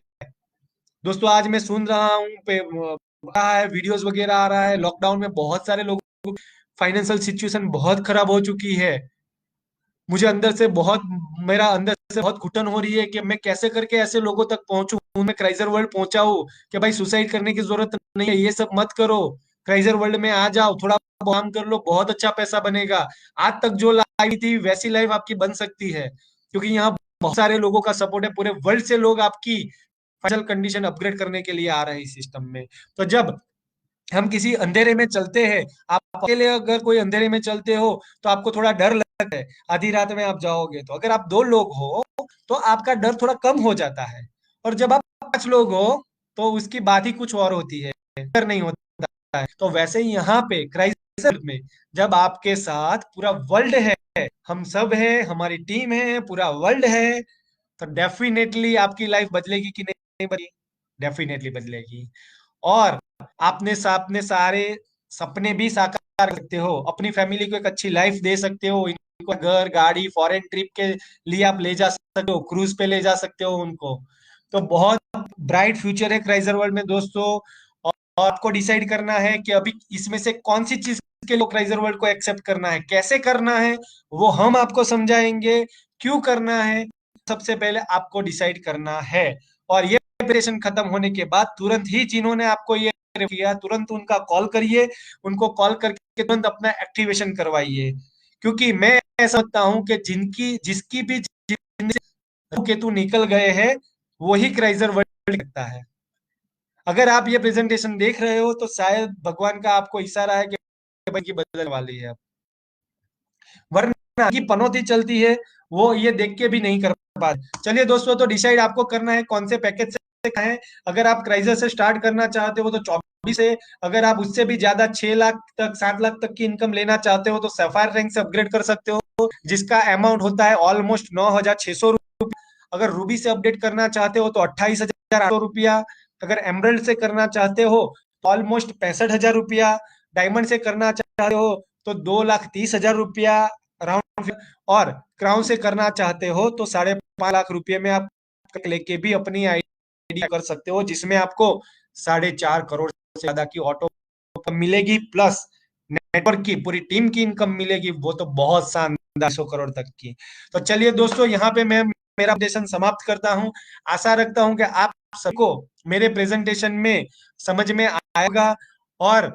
दोस्तों आज मैं सुन रहा हूँ आ रहा है, वीडियोस वगैरह आ रहा है, लॉकडाउन में बहुत सारे लोगों की फाइनेंशियल सिचुएशन बहुत खराब हो चुकी है। मुझे अंदर से बहुत, मेरा अंदर से बहुत घुटन हो रही है कि मैं कैसे करके ऐसे लोगों तक पहुंचूं, मैं क्राइजर वर्ल्ड पहुंचाऊं कि भाई सुसाइड करने की जरूरत नहीं है, ये सब मत करो, क्राइजर वर्ल्ड में आ जाओ, थोड़ा काम कर लो, बहुत अच्छा पैसा बनेगा। आज तक जो लाइफ थी वैसी लाइफ आपकी बन सकती है, क्योंकि यहाँ बहुत सारे लोगों का सपोर्ट है, पूरे वर्ल्ड से लोग आपकी फाइनेंशियल कंडीशन अपग्रेड करने के लिए आ रहे हैं इस सिस्टम में। तो जब हम किसी अंधेरे में चलते हैं, आप अकेले अगर कोई अंधेरे में चलते हो तो आपको थोड़ा डर लगता है, आधी रात में आप जाओगे, तो अगर आप 2 लोग हो तो आपका डर थोड़ा कम हो जाता है, और जब आप 5 लोग हो तो उसकी बात ही कुछ और होती है, डर नहीं होता है। तो वैसे ही यहाँ पे क्राइसिस में जब आपके साथ पूरा वर्ल्ड है, हम सब है, हमारी टीम है, पूरा वर्ल्ड है, तो डेफिनेटली आपकी लाइफ बदलेगी कि नहीं बदलेगी? डेफिनेटली बदलेगी। और आपने अपने सारे सपने भी साकार कर सकते हो, अपनी फैमिली को एक अच्छी लाइफ दे सकते हो, इनको घर, गाड़ी, फॉरेन ट्रिप के लिए आप ले जा सकते हो, क्रूज पे ले जा सकते हो उनको। तो बहुत ब्राइट फ्यूचर है क्राइजर वर्ल्ड में दोस्तों। और आपको डिसाइड करना है कि अभी इसमें से कौन सी चीज के लिए क्राइजर वर्ल्ड को एक्सेप्ट करना है, कैसे करना है, वो हम आपको समझाएंगे, क्यों करना है, सबसे पहले आपको डिसाइड करना है। और ये प्रिपरेशन खत्म होने के बाद तुरंत ही जिन्होंने आपको ये किया, तुरंत उनका कॉल करिए, उनको कॉल करके तुरंत अपना एक्टिवेशन करवाइए, क्योंकि मैं ऐसा समझता हूं कि जिनकी जिसकी भी केतु निकल गए हैं, वही क्राइजर वर्ल्ड करता है। अगर आप ये प्रेजेंटेशन देख रहे हो तो शायद भगवान का आपको इशारा है कि भाई की बदलने वाली है, वरना की पनौती चलती है, वो ये देख के भी नहीं कर पाते। चलिए दोस्तों, तो डिसाइड आपको करना है कौन से पैकेज से है। अगर आप क्राइजर से स्टार्ट करना चाहते हो तो 24 है। अगर आप उससे भी ज्यादा 6 लाख तक 7 लाख तक की इनकम लेना चाहते हो तो सैफायर रैंक से अपग्रेड कर सकते हो, जिसका अमाउंट होता है ऑलमोस्ट 9,600। अगर रूबी से अपडेट करना चाहते हो तो 28,800 रुपया। अगर एमरल्ड से करना चाहते हो तो ऑलमोस्ट 65,000 रुपया। डायमंड से करना चाहते हो तो 2,30,000 रुपया राउंड। और क्राउन से करना चाहते हो तो 5.5 लाख रुपए में आप लेके भी अपनी आईडी कर सकते हो, जिसमें आपको 4.5 करोड़ से ज्यादा की ऑटो मिलेगी, प्लस नेटवर्क की पूरी टीम की इनकम मिलेगी, वो तो बहुत शानदार 100 करोड़ तक की। तो चलिए दोस्तों, यहाँ पे मैं मेरा प्रेजेंटेशन समाप्त करता हूँ। आशा रखता हूँ कि आप सबको मेरे प्रेजेंटेशन में समझ में आएगा, और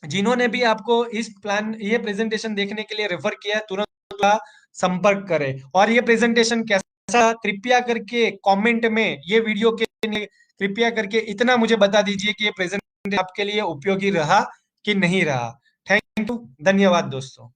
जिन्होंने भी आपको इस प्लान ये प्रेजेंटेशन देखने के लिए रेफर किया है, तुरंत संपर्क करें। और ये प्रेजेंटेशन कैसा, कृपया करके कमेंट में ये वीडियो के लिए कृपया करके इतना मुझे बता दीजिए कि ये प्रेजेंटेशन आपके लिए उपयोगी रहा कि नहीं रहा। थैंक यू, धन्यवाद दोस्तों।